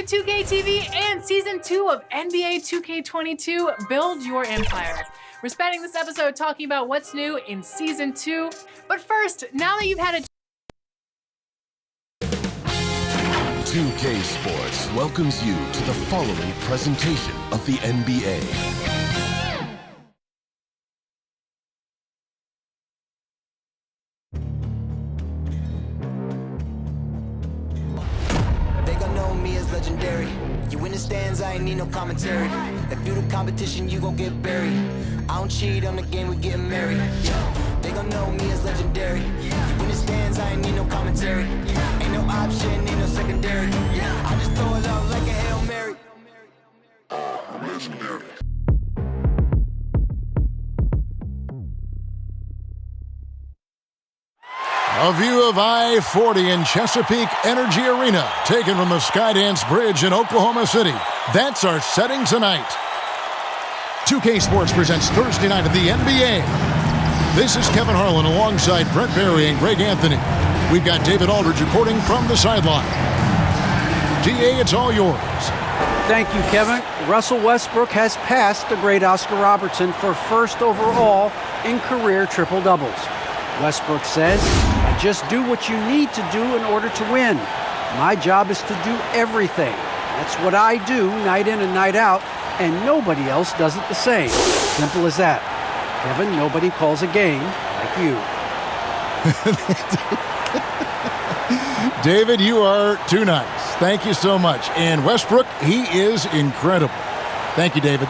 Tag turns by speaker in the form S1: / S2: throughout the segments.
S1: NBA 2K TV and Season 2 of NBA 2K22 Build Your Empire. We're spending this episode talking about what's new in Season 2. But first, now that you've had a
S2: 2K Sports welcomes you to the following presentation of the NBA.
S3: They gon' know me as legendary. You in the stands, I ain't need no commentary. If you the competition, you gon' get buried. I don't cheat on the game, we getting married. Yeah. They gon' know me as legendary. You in the stands, I ain't need no commentary. Ain't no option, ain't no secondary. I just throw it up like a Hail Mary. I'm legendary.
S4: A view of I-40 in Chesapeake Energy Arena, taken from the Skydance Bridge in Oklahoma City. That's our setting tonight. 2K Sports presents Thursday night of the NBA. This is Kevin Harlan alongside Brett Barry and Greg Anthony. We've got David Aldridge reporting from the sideline. DA, it's all yours.
S5: Thank you, Kevin. Russell Westbrook has passed the great Oscar Robertson for first overall in career triple-doubles. Westbrook says, I just do what you need to do in order to win. My job is to do everything. That's what I do night in and night out, and nobody else does it the same. Simple as that. Kevin, nobody calls a game like you.
S4: David, you are too nice. Thank you so much. And Westbrook, he is incredible. Thank you, David.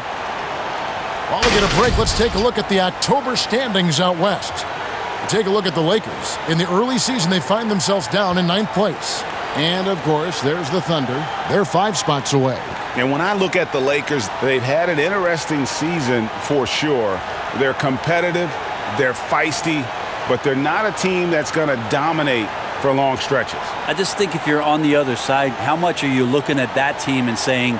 S4: While we get a break, let's take a look at the October standings out west. Take a look at the Lakers. In the early season, they find themselves down in 9th place. And, of course, there's the Thunder. They're 5 spots away.
S6: And when I look at the Lakers, they've had an interesting season for sure. They're competitive, they're feisty, but they're not a team that's going to dominate for long stretches.
S7: I just think if you're on the other side, how much are you looking at that team and saying,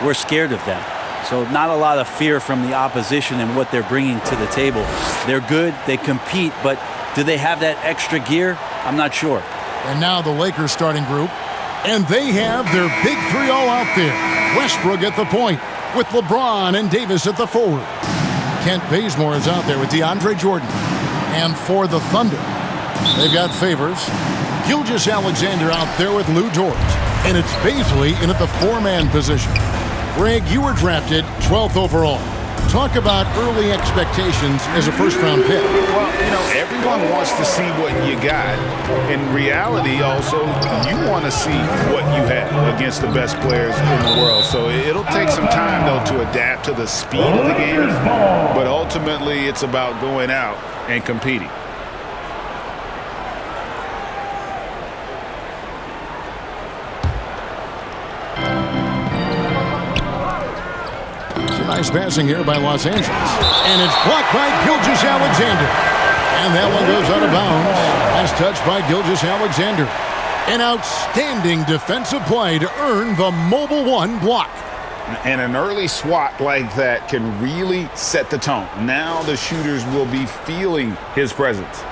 S7: we're scared of them? So not a lot of fear from the opposition and what they're bringing to the table. They're good, they compete, but do they have that extra gear? I'm not sure.
S4: And now the Lakers starting group, and they have their big three all out there. Westbrook at the point, with LeBron and Davis at the forward. Kent Bazemore is out there with DeAndre Jordan. And for the Thunder, they've got Favors. Gilgeous-Alexander out there with Lou George. And it's Baisley in at the 4-man position. Greg, you were drafted 12th overall. Talk about early expectations as a first-round pick.
S6: Well, you know, everyone wants to see what you got. In reality, also, you want to see what you have against the best players in the world. So it'll take some time, though, to adapt to the speed of the game. But ultimately, it's about going out and competing.
S4: Nice passing here by Los Angeles. And it's blocked by Gilgeous-Alexander. And that one goes out of bounds. Last touch by Gilgeous-Alexander. An outstanding defensive play to earn the Mobile One block.
S6: And an early swat like that can really set the tone. Now the shooters will be feeling his presence.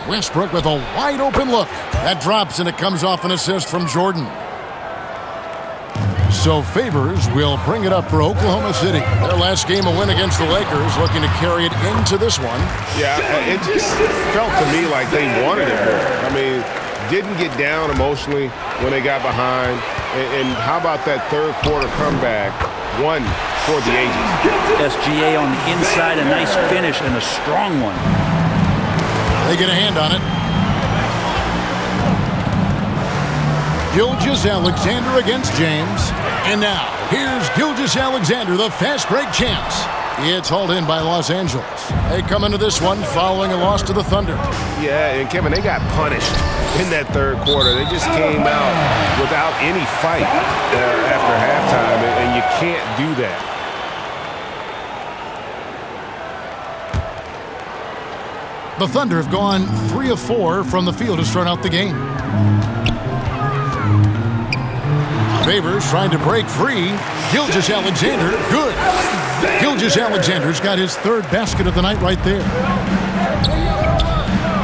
S4: Westbrook with a wide-open look. That drops, and it comes off an assist from Jordan. So Favors will bring it up for Oklahoma City. Their last game, a win against the Lakers, looking to carry it into this one.
S8: Yeah, it just felt to me like they wanted it more. I mean, didn't get down emotionally when they got behind. And how about that third quarter comeback? One for the ages.
S7: SGA on the inside, a nice finish and a strong one.
S4: They get a hand on it. Gilgeous-Alexander against James. And now, here's Gilgeous-Alexander, the fast break champs. It's hauled in by Los Angeles. They come into this one following a loss to the Thunder.
S8: Yeah, and Kevin, they got punished in that third quarter. They just came out without any fight after halftime, and you can't do that.
S4: The Thunder have gone 3 of 4 from the field to start out the game. Favors trying to break free. Gilgeous-Alexander, good. Gilgeous-Alexander's got his third basket of the night right there.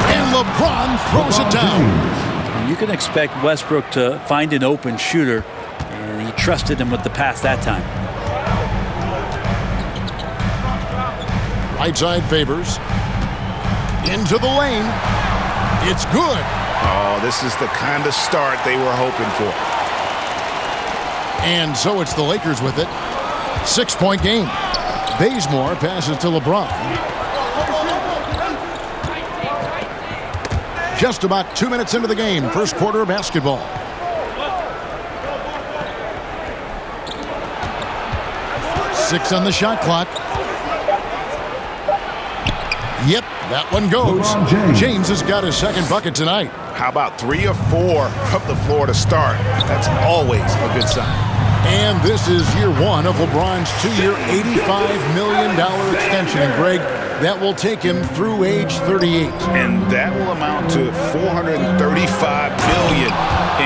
S4: And LeBron throws it down.
S7: And you can expect Westbrook to find an open shooter, and he trusted him with the pass that time.
S4: Right side Favors. Into the lane. It's good.
S6: Oh, this is the kind of start they were hoping for.
S4: And so it's the Lakers with it. 6-point game. Bazemore passes to LeBron. Just about 2 minutes into the game. First quarter of basketball. Six on the shot clock. Yep, that one goes. James has got his second bucket tonight.
S6: How about 3 or 4 from the floor to start? That's always a good sign.
S4: And this is year one of LeBron's 2-year, $85 million extension. And Greg, that will take him through age 38.
S6: And that will amount to $435 million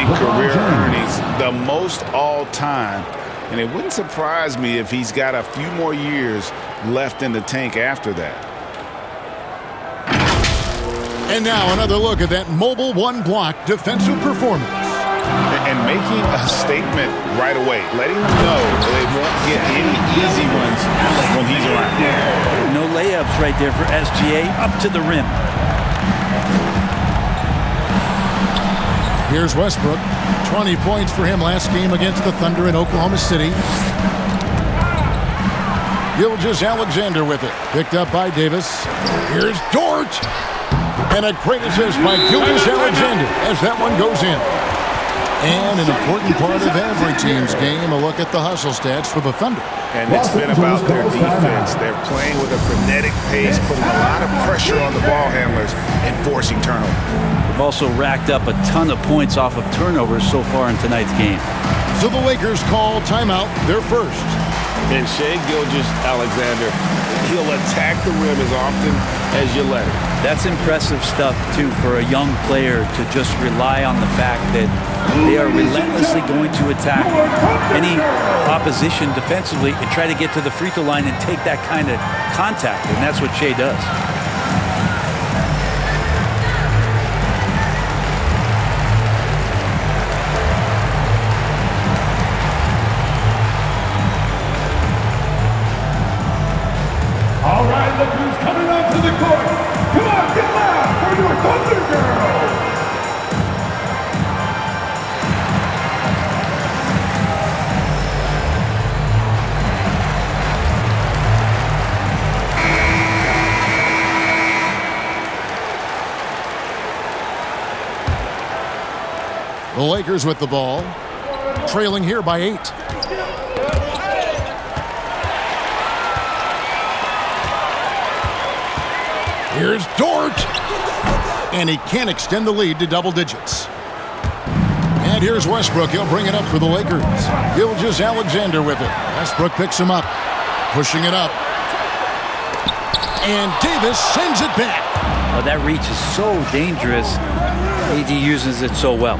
S6: in career earnings, the most all time. And it wouldn't surprise me if he's got a few more years left in the tank after that.
S4: And now another look at that mobile one-block defensive performance.
S6: And making a statement right away, letting them know they won't get any easy ones when he's around.
S7: No layups right there for SGA, up to the rim.
S4: Here's Westbrook. 20 points for him last game against the Thunder in Oklahoma City. Gilgeous-Alexander with it. Picked up by Davis. Here's Dort. And a great assist by Gilgeous-Alexander as that one goes in. And an important part of every team's game, a look at the hustle stats for the Thunder.
S6: And it's been about their defense. They're playing with a frenetic pace, putting a lot of pressure on the ball handlers and forcing turnovers.
S7: They've also racked up a ton of points off of turnovers so far in tonight's game.
S4: So the Lakers call timeout, their first.
S8: And Shai Gilgeous-Alexander, he'll attack the rim as often as you let him.
S7: That's impressive stuff, too, for a young player to just rely on the fact that they are relentlessly going to attack any opposition defensively and try to get to the free throw line and take that kind of contact, and that's what Shai does.
S9: All right, look who's coming onto the court. Come on, get loud for your Thunder Girls.
S4: The Lakers with the ball, trailing here by 8. Here's Dort. And he can't extend the lead to double digits. And here's Westbrook. He'll bring it up for the Lakers. Gilgeous-Alexander with it. Westbrook picks him up. Pushing it up. And Davis sends it back.
S7: Oh, that reach is so dangerous. AD uses it so well.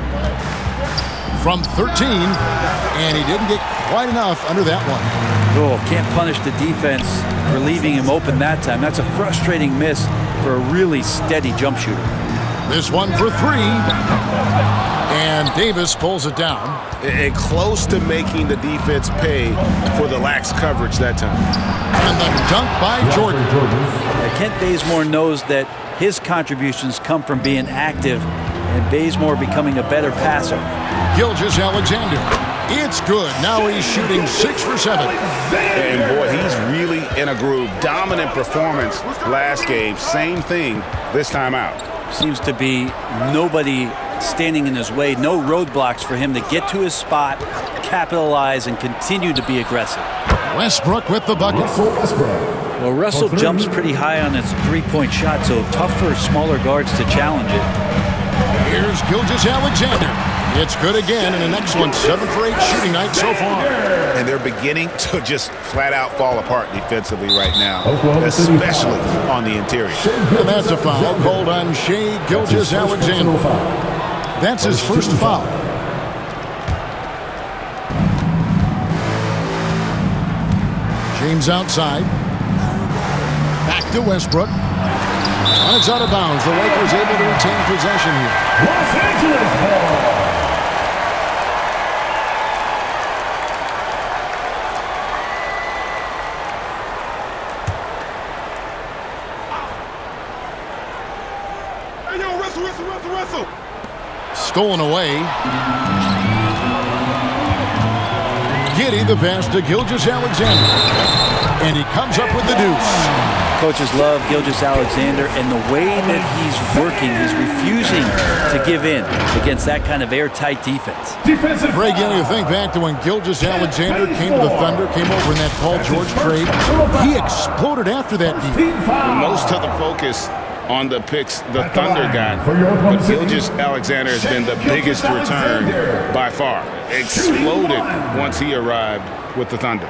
S4: From 13. And he didn't get quite enough under that one.
S7: Oh, can't punish the defense for leaving him open that time. That's a frustrating miss for a really steady jump shooter.
S4: This one for 3. And Davis pulls it down.
S8: And close to making the defense pay for the lax coverage that time.
S4: And the dunk by Jordan.
S7: Kent Bazemore knows that his contributions come from being active and Bazemore becoming a better passer.
S4: Gilgeous-Alexander. It's good. Now he's shooting 6 for 7.
S6: And boy, he's really in a groove. Dominant performance last game. Same thing this time out.
S7: Seems to be nobody standing in his way. No roadblocks for him to get to his spot, capitalize, and continue to be aggressive.
S4: Westbrook with the bucket.
S7: Well, Russell jumps pretty high on his three-point shot, so tough for smaller guards to challenge it.
S4: Here's Gilgeous-Alexander. It's good again, and an excellent 7 for 8 shooting night so far.
S6: And they're beginning to just flat out fall apart defensively right now, especially on the interior.
S4: And that's a foul called on Shai Gilgeous-Alexander. That's his first foul. James outside. Back to Westbrook. And it's out of bounds. The Lakers able to retain possession here.
S9: Los Angeles ball.
S8: Wrestle.
S4: Stolen away. Giddey the pass to Gilgeous-Alexander. And he comes up with the deuce.
S7: Coaches love Gilgeous-Alexander, and the way that he's working, he's refusing to give in against that kind of airtight defense.
S4: Greg, you think back to when Gilgeous-Alexander came to the Thunder, came over in that Paul George trade. He exploded after that defense.
S6: Most of the focus on the picks the Thunder got, but Gilgeous-Alexander has been the biggest return by far. Exploded once he arrived with the Thunder.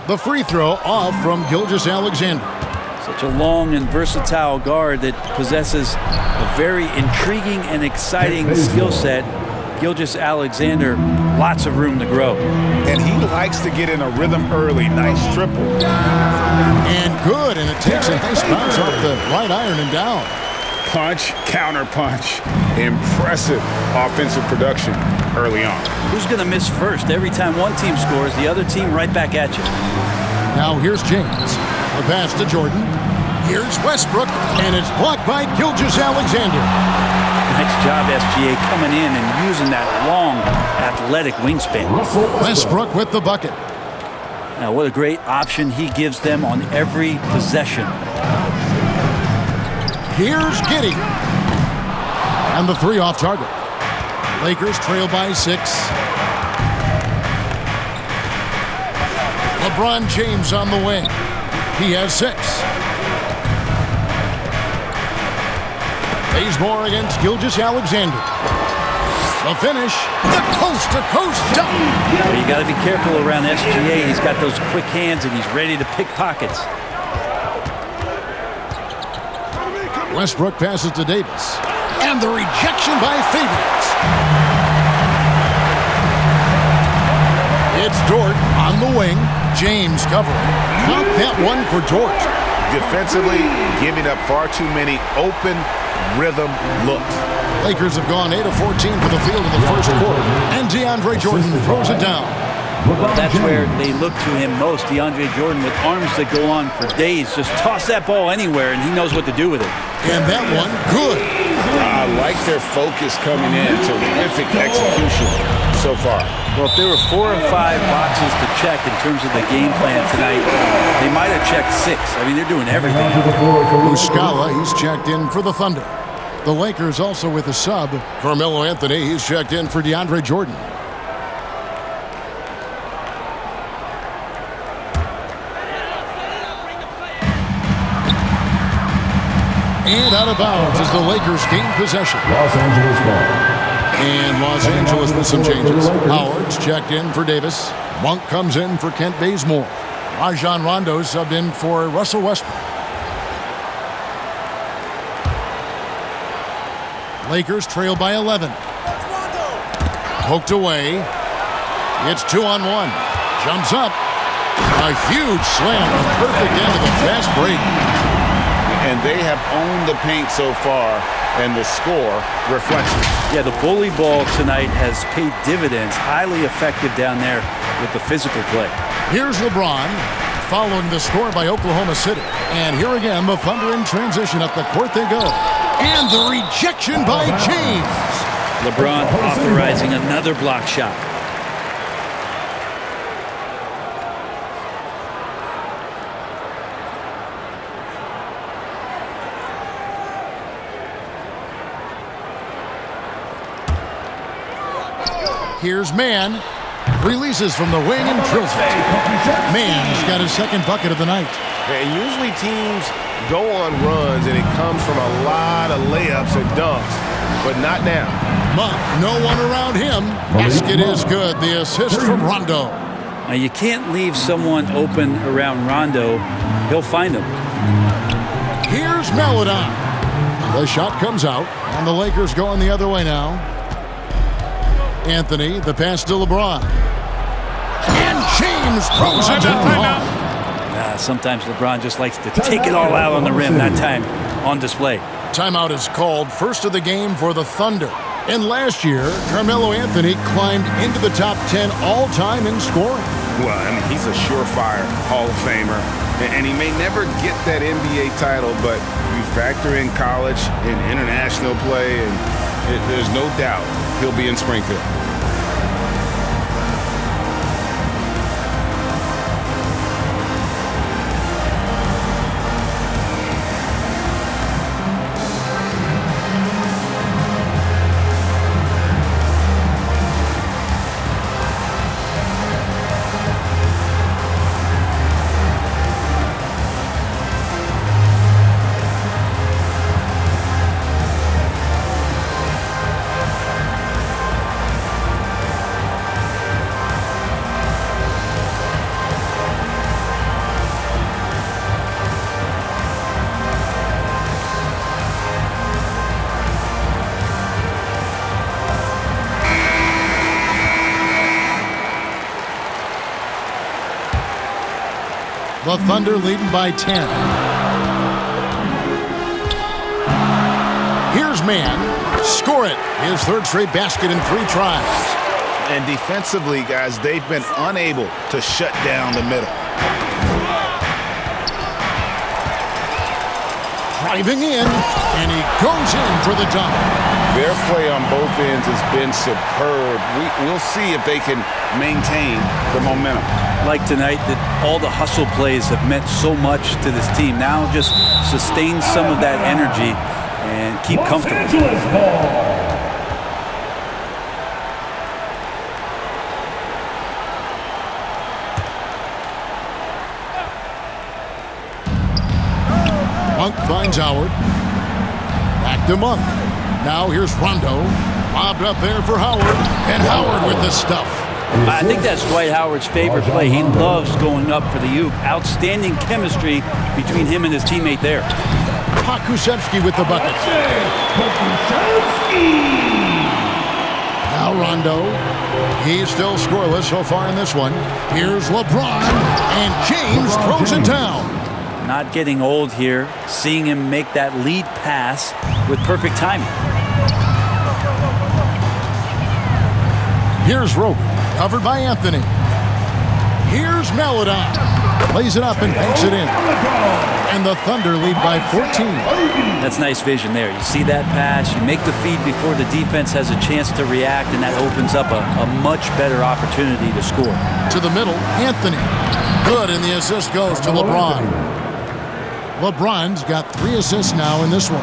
S4: The free throw off from Gilgeous-Alexander.
S7: Such a long and versatile guard that possesses a very intriguing and exciting skill set. Gilgeous-Alexander, lots of room to grow.
S6: And he likes to get in a rhythm early. Nice triple.
S4: And good, and it takes a nice bounce off the right iron and down.
S6: Punch, counter punch. Impressive offensive production early on.
S7: Who's going to miss first? Every time one team scores, the other team right back at you.
S4: Now here's James. The pass to Jordan. Here's Westbrook, and it's blocked by Gilgeous-Alexander.
S7: Nice job, SGA, coming in and using that long, athletic wingspan.
S4: Westbrook with the bucket.
S7: Now, what a great option he gives them on every possession.
S4: Here's Giddey. And the three off target. Lakers trail by 6. LeBron James on the wing. He has 6. Bazemore against Gilgeous-Alexander. The finish, the coast-to-coast dunk.
S7: Well, you got to be careful around SGA. He's got those quick hands, and he's ready to pick pockets.
S4: Westbrook passes to Davis. And the rejection by Favors. It's Dort on the wing. James covering. Not that one for Dort.
S6: Defensively, giving up far too many open rhythm looks.
S4: Lakers have gone 8 of 14 for the field in the first quarter. And DeAndre Jordan throws it down.
S7: Well, that's where they look to him most. DeAndre Jordan with arms that go on for days. Just toss that ball anywhere, and he knows what to do with it.
S4: And that one, good.
S6: I like their focus coming in. Terrific execution so far.
S7: Well, if there were 4 or 5 boxes to check in terms of the game plan tonight, they might have checked 6. I mean, they're doing everything.
S4: Muscala, he's checked in for the Thunder. The Lakers also with a sub. Carmelo Anthony, he's checked in for DeAndre Jordan. And out of bounds as the Lakers gain possession.
S9: Los Angeles ball.
S4: And Los Angeles with some changes. Howard's checked in for Davis. Monk comes in for Kent Bazemore. Rajon Rondo subbed in for Russell Westbrook. Lakers trail by 11. Poked away. It's 2-on-1. Jumps up. A huge slam. A perfect end of the fast break.
S6: And they have owned the paint so far, and the score reflects it.
S7: Yeah, the bully ball tonight has paid dividends. Highly effective down there with the physical play.
S4: Here's LeBron, following the score by Oklahoma City. And here again, the Thunder in transition. Up the court they go. And the rejection by James.
S7: LeBron authorizing another block shot.
S4: Here's Mann. Releases from the wing and drills it. Mann's got his second bucket of the night.
S8: And usually teams go on runs and it comes from a lot of layups and dunks, but not now.
S4: Monk, no one around him. Basket is good. The assist from Rondo.
S7: Now, you can't leave someone open around Rondo. He'll find him.
S4: Here's Melodon. The shot comes out, and the Lakers going the other way now. Anthony, the pass to LeBron. And James throws it down.
S7: Sometimes LeBron just likes to take it all out on the rim. That time on display.
S4: Timeout is called, first of the game for the Thunder. And last year, Carmelo Anthony climbed into the top 10 all-time in scoring.
S6: Well, I mean, he's a surefire Hall of Famer, and he may never get that NBA title, but you factor in college and international play, and there's no doubt he'll be in Springfield.
S4: The Thunder leading by 10. Here's Mann. Score it. His third straight basket in 3 tries.
S6: And defensively, guys, they've been unable to shut down the middle.
S4: Driving in, and he goes in for the dunk.
S6: Their play on both ends has been superb. We'll see if they can maintain the momentum.
S7: Like tonight, that all the hustle plays have meant so much to this team. Now just sustain some of that energy and keep comfortable.
S9: Los Angeles ball.
S4: Monk finds Howard. Back to Monk. Now here's Rondo. Lobbed up there for Howard. And Howard with the stuff.
S7: I think that's Dwight Howard's favorite play. He loves going up for the oop. Outstanding chemistry between him and his teammate there.
S4: Pokusevski with the bucket. Now Rondo. He's still scoreless so far in this one. Here's LeBron. And James throws it down.
S7: Not getting old here. Seeing him make that lead pass with perfect timing.
S4: Here's Roby. Covered by Anthony. Here's Melodon. Plays it up and banks it in. And the Thunder lead by 14.
S7: That's nice vision there. You see that pass, you make the feed before the defense has a chance to react, and that opens up a much better opportunity to score.
S4: To the middle, Anthony. Good, and the assist goes to LeBron. LeBron's got 3 assists now in this one.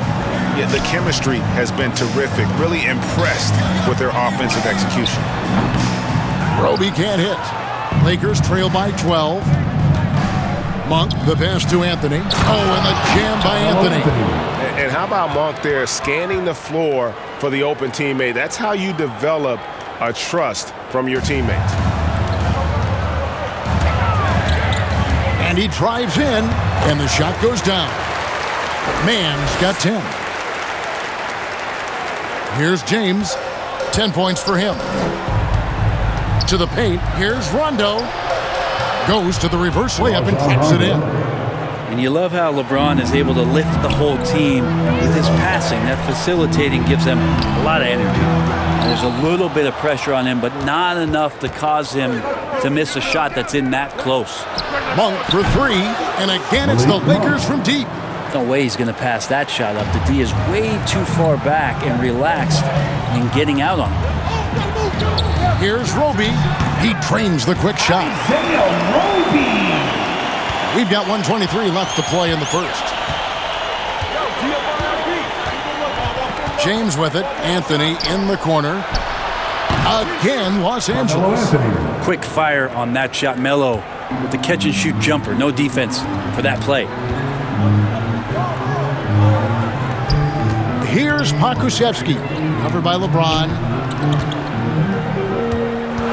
S6: Yeah, the chemistry has been terrific. Really impressed with their offensive execution.
S4: Roby can't hit. Lakers trail by 12. Monk, the pass to Anthony. Oh, and the jam by Anthony.
S8: And how about Monk there scanning the floor for the open teammate? That's how you develop a trust from your teammates.
S4: And he drives in, and the shot goes down. Mann's got 10. Here's James. 10 points for him. To the paint. Here's Rondo. Goes to the reverse layup and traps it in.
S7: And you love how LeBron is able to lift the whole team with his passing. That facilitating gives them a lot of energy. And there's a little bit of pressure on him, but not enough to cause him to miss a shot that's in that close.
S4: Monk for 3, and again it's the Lakers from deep.
S7: No way he's going to pass that shot up. The D is way too far back and relaxed in getting out on him.
S4: Here's Roby. He trains the quick shot. We've got 1:23 left to play in the first. James with it. Anthony in the corner. Again, Los Angeles.
S7: Quick fire on that shot. Melo with the catch-and-shoot jumper. No defense for that play.
S4: Here's Pokusevski, covered by LeBron.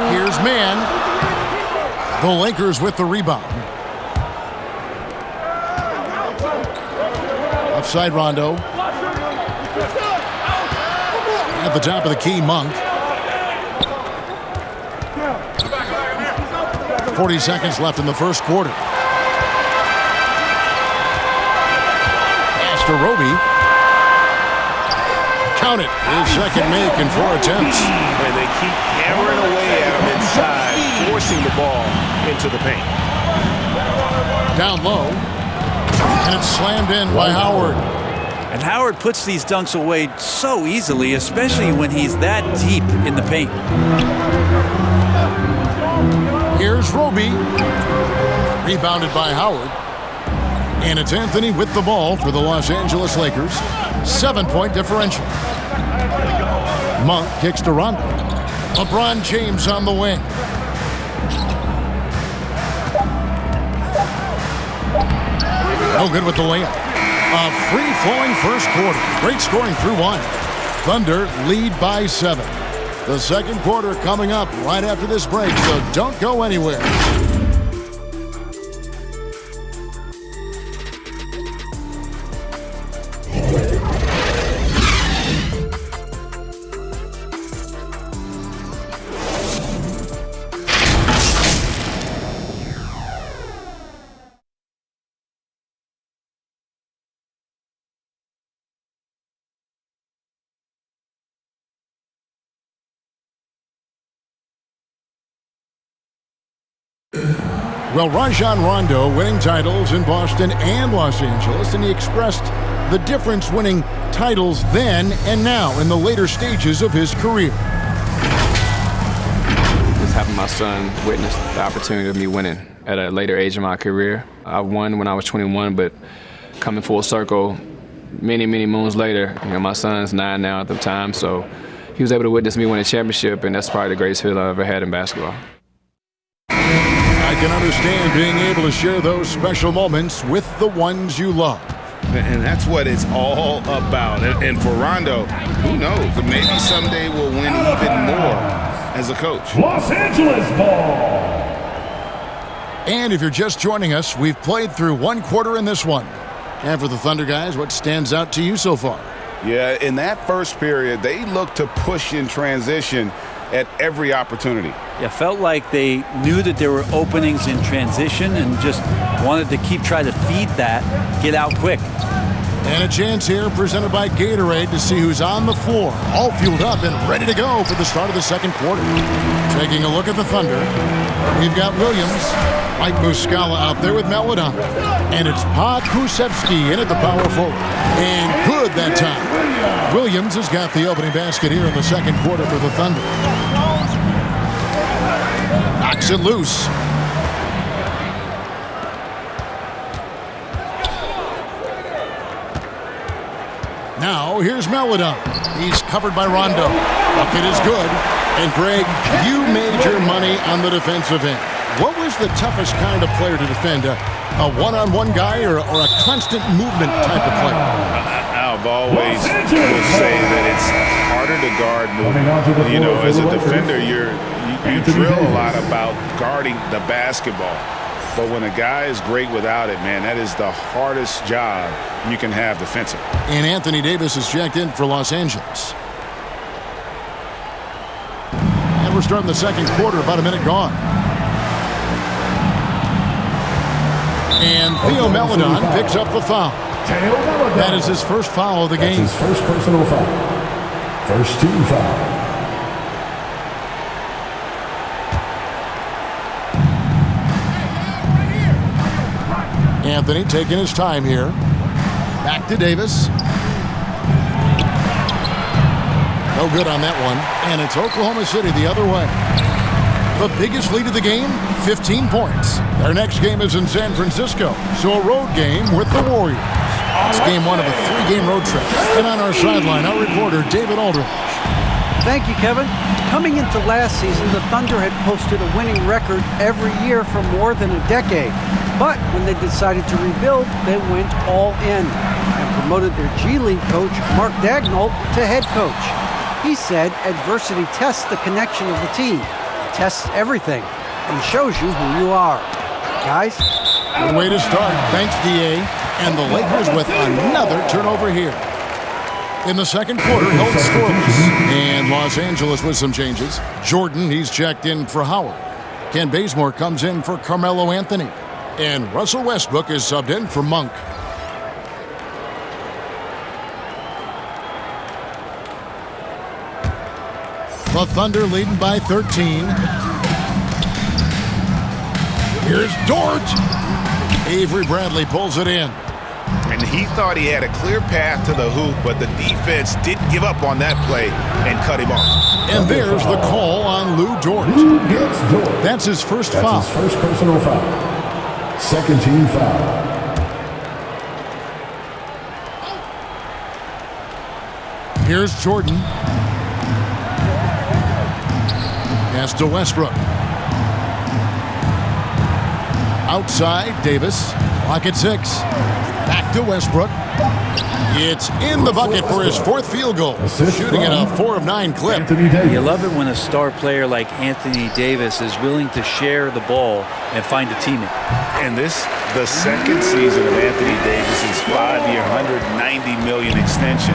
S4: Here's Mann. The Lakers with the rebound. Offside Rondo. At the top of the key, Monk. 40 seconds left in the first quarter. Pass to Roby. Count it. His second make in 4 attempts.
S8: And they keep hammering away at him inside, forcing the ball into the paint.
S4: Down low. And it's slammed in by Howard.
S7: And Howard puts these dunks away so easily, especially when he's that deep in the paint.
S4: Here's Roby. Rebounded by Howard. And it's Anthony with the ball for the Los Angeles Lakers. 7-point differential. Monk kicks to Rondo. LeBron James on the wing. No good with the layup. A free-flowing first quarter. Great scoring through 1. Thunder lead by 7. The second quarter coming up right after this break, so don't go anywhere. Well, Rajon Rondo winning titles in Boston and Los Angeles, and he expressed the difference winning titles then and now in the later stages of his career.
S10: Just having my son witness the opportunity of me winning at a later age in my career. I won when I was 21, but coming full circle many, many moons later, my son's 9 now at the time, so he was able to witness me win a championship, and that's probably the greatest feeling I've ever had in basketball.
S4: I can understand being able to share those special moments with the ones you love.
S6: And that's what it's all about. And for Rondo, who knows? Maybe someday we'll win even more as a coach.
S9: Los Angeles ball.
S4: And if you're just joining us, we've played through 1 quarter in this one. And for the Thunder guys, what stands out to you so far?
S6: Yeah, in that first period, they looked to push in transition at every opportunity.
S7: Yeah, felt like they knew that there were openings in transition and just wanted to keep trying to feed that, get out quick.
S4: And a chance here presented by Gatorade to see who's on the floor, all fueled up and ready to go for the start of the second quarter. Taking a look at the Thunder, we've got Williams, Mike Muscala out there with Melodon, and it's Pokusevski in at the power forward. And good that time. Williams has got the opening basket here in the second quarter for the Thunder. Knocks it loose. Now, here's Melodon. He's covered by Rondo. Bucket is good. And Greg, you made your money on the defensive end. What was the toughest kind of player to defend? A one-on-one guy or a constant movement type of player?
S6: I've always will say that it's harder to guard movement. As a defender, you drill a lot about guarding the basketball. But when a guy is great without it, man, that is the hardest job you can have defensively.
S4: And Anthony Davis is checked in for Los Angeles. And we're starting the second quarter, about a minute gone. And Theo Melodon picks up the foul. That is his first foul of the game.
S9: That's his first personal foul. First team foul.
S4: Anthony taking his time here. Back to Davis. No good on that one. And it's Oklahoma City the other way. The biggest lead of the game, 15 points. Their next game is in San Francisco, so a road game with the Warriors. It's game 1 of a 3-game road trip. And on our sideline, our reporter, David Aldridge.
S5: Thank you, Kevin. Coming into last season, the Thunder had posted a winning record every year for more than a decade. But when they decided to rebuild, they went all in. And promoted their G League coach, Mark Dagnall, to head coach. He said adversity tests the connection of the team, tests everything, and shows you who you are. Guys?
S4: Good way to start. Thanks, D.A. And the Lakers with another turnover here. In the second quarter, held scoreless. And Los Angeles with some changes. Jordan, he's checked in for Howard. Ken Bazemore comes in for Carmelo Anthony. And Russell Westbrook is subbed in for Monk. The Thunder leading by 13. Here's Dort. Avery Bradley pulls it in.
S6: And he thought he had a clear path to the hoop, but the defense didn't give up on that play and cut him off.
S4: And there's the call on Lou Dort. That's his first foul.
S9: That's his first personal foul. Second team foul.
S4: Here's Jordan. Pass to Westbrook. Outside, Davis. Clock at 6. Back to Westbrook. It's in the bucket for his fourth field goal. Shooting at a 4 of 9 clip.
S7: You love it when a star player like Anthony Davis is willing to share the ball and find a teammate.
S6: And this, the second season of Anthony Davis's 5-year, $190 million extension.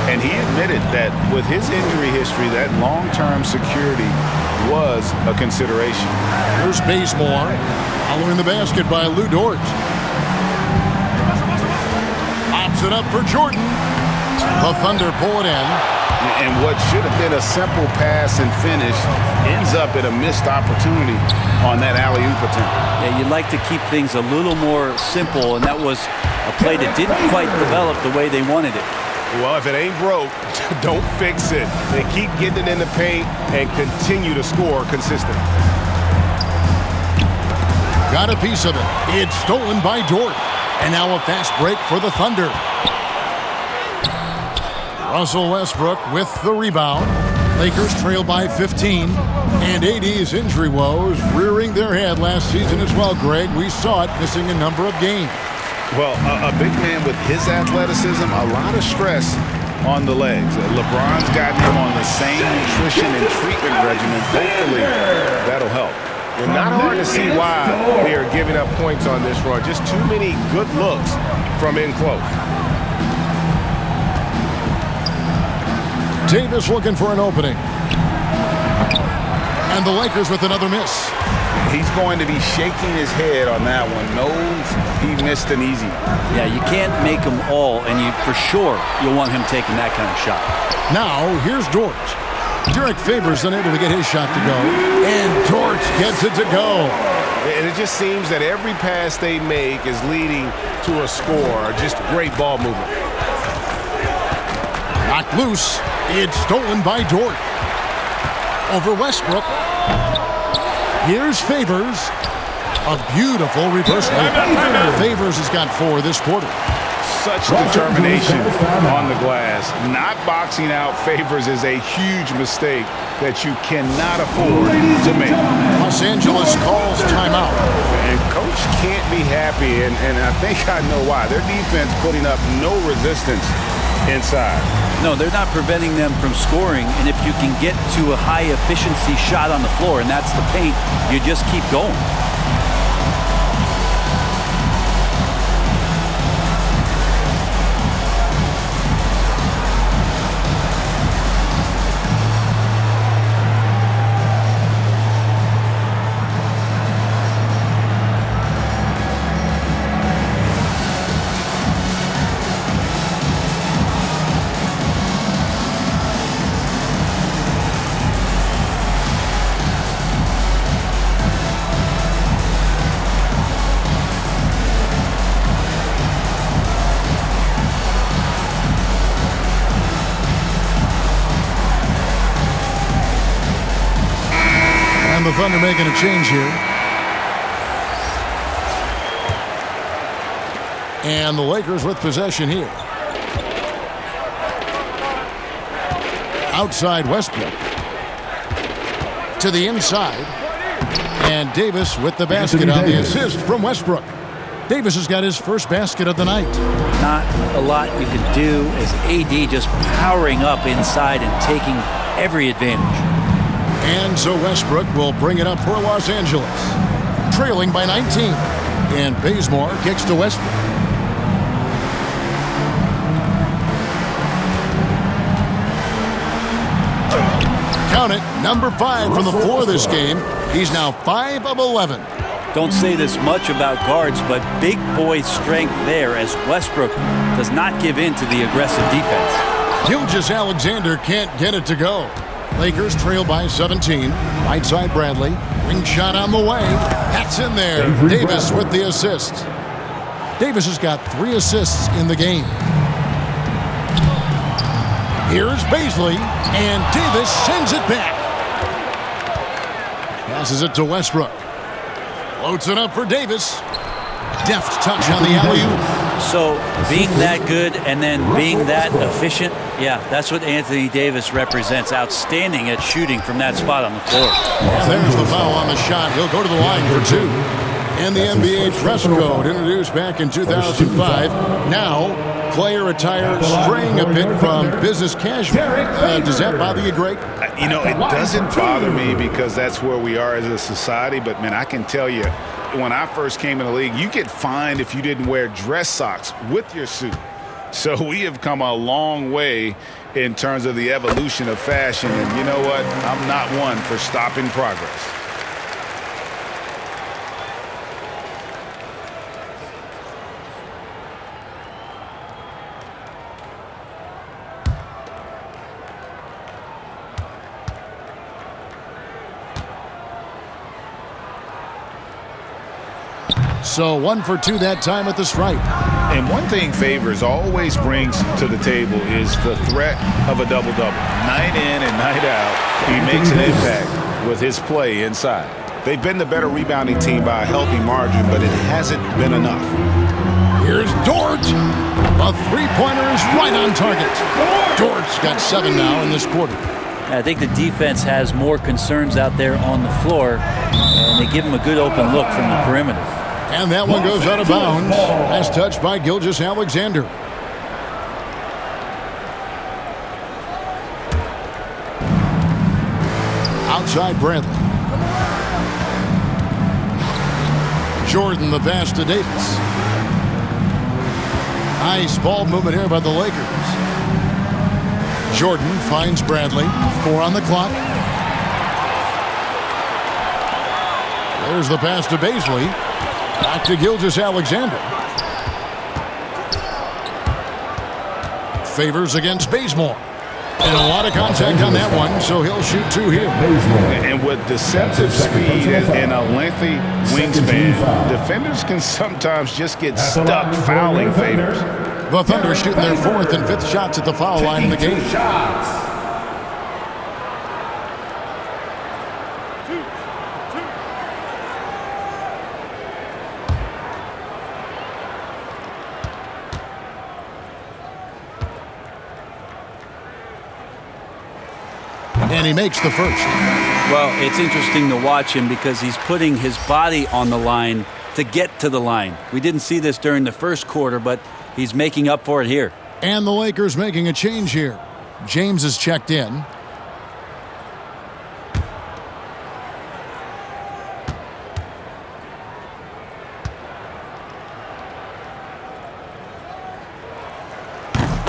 S6: And he admitted that with his injury history, that long-term security was a consideration.
S4: Here's Bazemore. Following the basket by Lou Dort. Pops it up for Jordan. The Thunder pull it in.
S6: And what should have been a simple pass and finish ends up at a missed opportunity on that alley-oop attempt.
S7: Yeah, you'd like to keep things a little more simple, and that was a play that didn't quite develop the way they wanted it.
S8: Well, if it ain't broke, don't fix it. They keep getting it in the paint and continue to score consistently.
S4: Got a piece of it. It's stolen by Dort. And now a fast break for the Thunder. Russell Westbrook with the rebound. Lakers trail by 15. And AD's injury woes rearing their head last season as well, Greg. We saw it missing a number of games.
S6: Well, a big man with his athleticism, a lot of stress on the legs. LeBron's gotten him on the same nutrition and treatment regimen. Hopefully, that'll help.
S8: And not hard to see why they are giving up points on this run. Just too many good looks from in close.
S4: Davis looking for an opening. And the Lakers with another miss.
S6: He's going to be shaking his head on that one. Knows he missed an easy.
S7: Yeah, you can't make them all, and for sure you'll want him taking that kind of shot.
S4: Now, here's Dort. Derek Favors unable to get his shot to go. And Dort gets it to go.
S8: And it just seems that every pass they make is leading to a score. Just great ball movement.
S4: Knocked loose. It's stolen by Dort. Over Westbrook. Here's Favors. A beautiful reversal. Favors has got 4 this quarter.
S6: Such determination on the glass. Not boxing out Favors is a huge mistake that you cannot afford to make.
S4: Los Angeles calls timeout.
S6: And coach can't be happy, and I think I know why. Their defense putting up no resistance inside.
S7: No, they're not preventing them from scoring, and if you can get to a high-efficiency shot on the floor, and that's the paint, you just keep going.
S4: And the Thunder making a change here. And the Lakers with possession here. Outside Westbrook. To the inside. And Davis with the basket on the assist from Westbrook. Davis has got his first basket of the night.
S7: Not a lot you can do as AD just powering up inside and taking every advantage.
S4: And so Westbrook will bring it up for Los Angeles, trailing by 19. And Bazemore kicks to Westbrook. Count it, number 5 from the floor this game. He's now 5 of 11.
S7: Don't say this much about guards, but big boy strength there as Westbrook does not give in to the aggressive defense.
S4: Gilgeous-Alexander can't get it to go. Lakers trail by 17. Right side Bradley. Ring shot on the way. That's in there. Davis with the assist. Davis has got 3 assists in the game. Here's Bazley, and Davis sends it back. Passes it to Westbrook. Floats it up for Davis. Deft touch on the alley-oop.
S7: So being that good and then being that efficient, yeah, that's what Anthony Davis represents. Outstanding at shooting from that spot on the floor.
S4: And there's the foul on the shot. He'll go to the line for 2. And the NBA dress code introduced back in 2005. Now, player attire straying a bit from business casual. Does that bother you, Greg?
S6: You know, it doesn't bother me because that's where we are as a society. But, man, I can tell you, when I first came in the league, you get fined if you didn't wear dress socks with your suit. So we have come a long way in terms of the evolution of fashion. And you know what? I'm not one for stopping progress.
S4: So 1 for 2 that time at the stripe.
S6: And one thing Favors always brings to the table is the threat of a double-double. Night in and night out, he makes an impact with his play inside. They've been the better rebounding team by a healthy margin, but it hasn't been enough.
S4: Here's Dort. A three-pointer is right on target. Dort's got 7 now in this quarter.
S7: I think the defense has more concerns out there on the floor, and they give him a good open look from the perimeter.
S4: And that one goes out of bounds. Last touch by Gilgeous-Alexander. Outside Bradley. Jordan the pass to Davis. Nice ball movement here by the Lakers. Jordan finds Bradley. 4 on the clock. There's the pass to Bazley. Back to Gilgeous-Alexander. Favors against Bazemore. And a lot of contact on that one, so he'll shoot 2 here.
S6: And with deceptive speed and a lengthy wingspan, defenders can sometimes just get stuck fouling Favors.
S4: The Thunder shooting their 4th and 5th shots at the foul line in the game. And he makes the first.
S7: Well, it's interesting to watch him because he's putting his body on the line to get to the line. We didn't see this during the first quarter, but he's making up for it here.
S4: And the Lakers making a change here. James is checked in.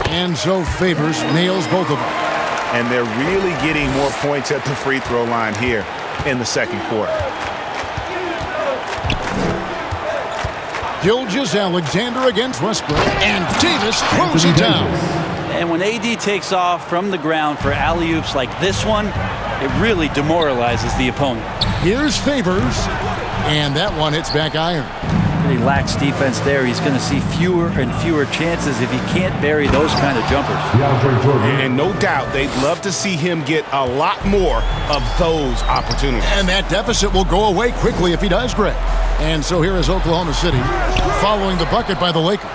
S4: And so Favors nails both of them.
S6: And they're really getting more points at the free throw line here in the second quarter.
S4: Gilgeous-Alexander against Westbrook, and Davis throws it down.
S7: And when AD takes off from the ground for alley-oops like this one, it really demoralizes the opponent.
S4: Here's Favors, and that one hits back iron.
S7: Pretty lax defense there. He's going to see fewer and fewer chances if he can't bury those kind of jumpers.
S6: And no doubt they'd love to see him get a lot more of those opportunities.
S4: And that deficit will go away quickly if he does, Greg. And so here is Oklahoma City following the bucket by the Lakers.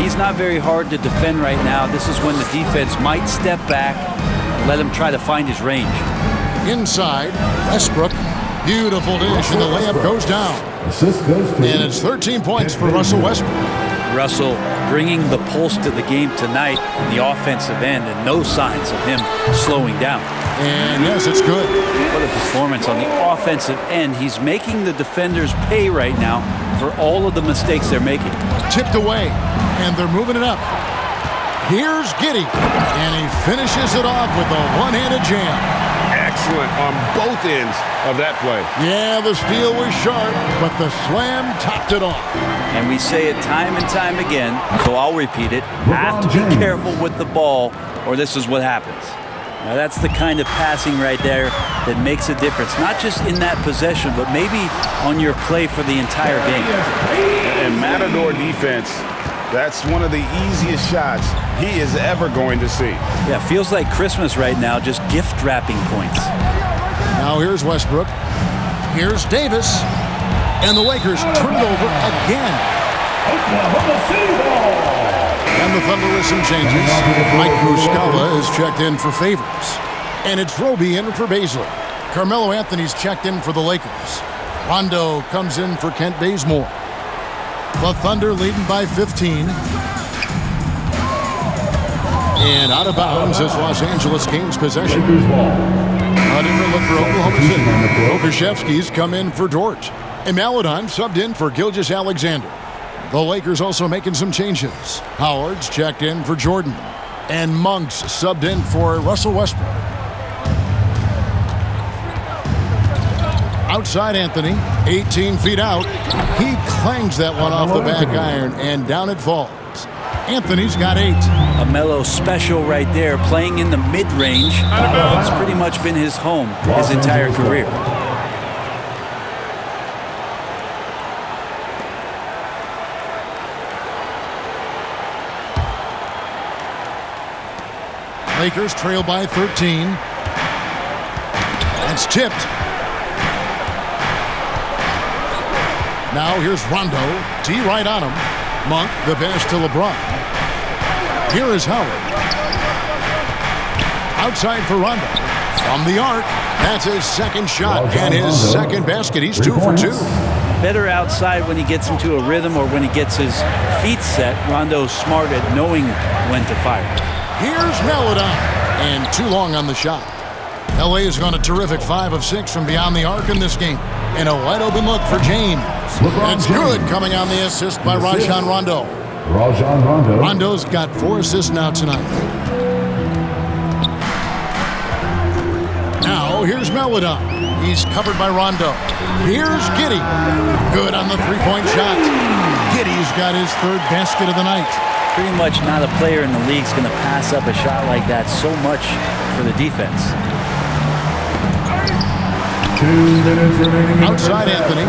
S7: He's not very hard to defend right now. This is when the defense might step back and let him try to find his range.
S4: Inside, Westbrook. Beautiful dish, and the layup goes down.
S9: Assist goes to
S4: And it's 13 points for Russell Westbrook.
S7: Russell bringing the pulse to the game tonight on the offensive end, and no signs of him slowing down.
S4: And yes, it's good.
S7: What a performance on the offensive end. He's making the defenders pay right now for all of the mistakes they're making.
S4: Tipped away, and they're moving it up. Here's Giddey, and he finishes it off with a one-handed jam.
S8: Excellent on both ends of that play.
S4: Yeah, the steal was sharp, but the slam topped it off.
S7: And we say it time and time again, so I'll repeat it. Have to be careful with the ball, or this is what happens. Now that's the kind of passing right there that makes a difference, not just in that possession, but maybe on your play for the entire game.
S8: And Matador defense, that's one of the easiest shots he is ever going to see.
S7: Yeah, feels like Christmas right now, just gift wrapping points.
S4: Now here's Westbrook. Here's Davis. And the Lakers turn it over again.
S9: Oklahoma City ball.
S4: And the Thunder with some changes. Mike Muscala is checked in for Favors. And it's Roby in for Baszler. Carmelo Anthony's checked in for the Lakers. Rondo comes in for Kent Bazemore. The Thunder leading by 15. And out of bounds is Los Angeles Kings possession. A different look for Oklahoma City. Okashevsky's come in for Dort. And Maladon subbed in for Gilgeous-Alexander. The Lakers also making some changes. Howard's checked in for Jordan. And Monk's subbed in for Russell Westbrook. Outside Anthony, 18 feet out. He clangs that one off the back iron, and down it falls. Anthony's got 8.
S7: A Melo special right there, playing in the mid-range. It's pretty much been his home his entire career.
S4: Lakers trail by 13. It's tipped. Now here's Rondo. D right on him. Monk, the pass to LeBron. Here is Howard. Outside for Rondo. From the arc. That's his second shot and his second basket. He's 2 for 2.
S7: Better outside when he gets into a rhythm or when he gets his feet set. Rondo's smart at knowing when to fire.
S4: Here's Maladon. And too long on the shot. LA has gone a terrific 5 of 6 from beyond the arc in this game. And a wide open look for James. That's good coming on the assist by Rajon Rondo. Rondo's got 4 assists now tonight. Now here's Maladon. He's covered by Rondo. Here's Giddey. Good on the three-point shot. Giddey's got his 3rd basket of the night.
S7: Pretty much not a player in the league is going to pass up a shot like that so much for the defense.
S9: 2 minutes remaining.
S4: Outside Anthony.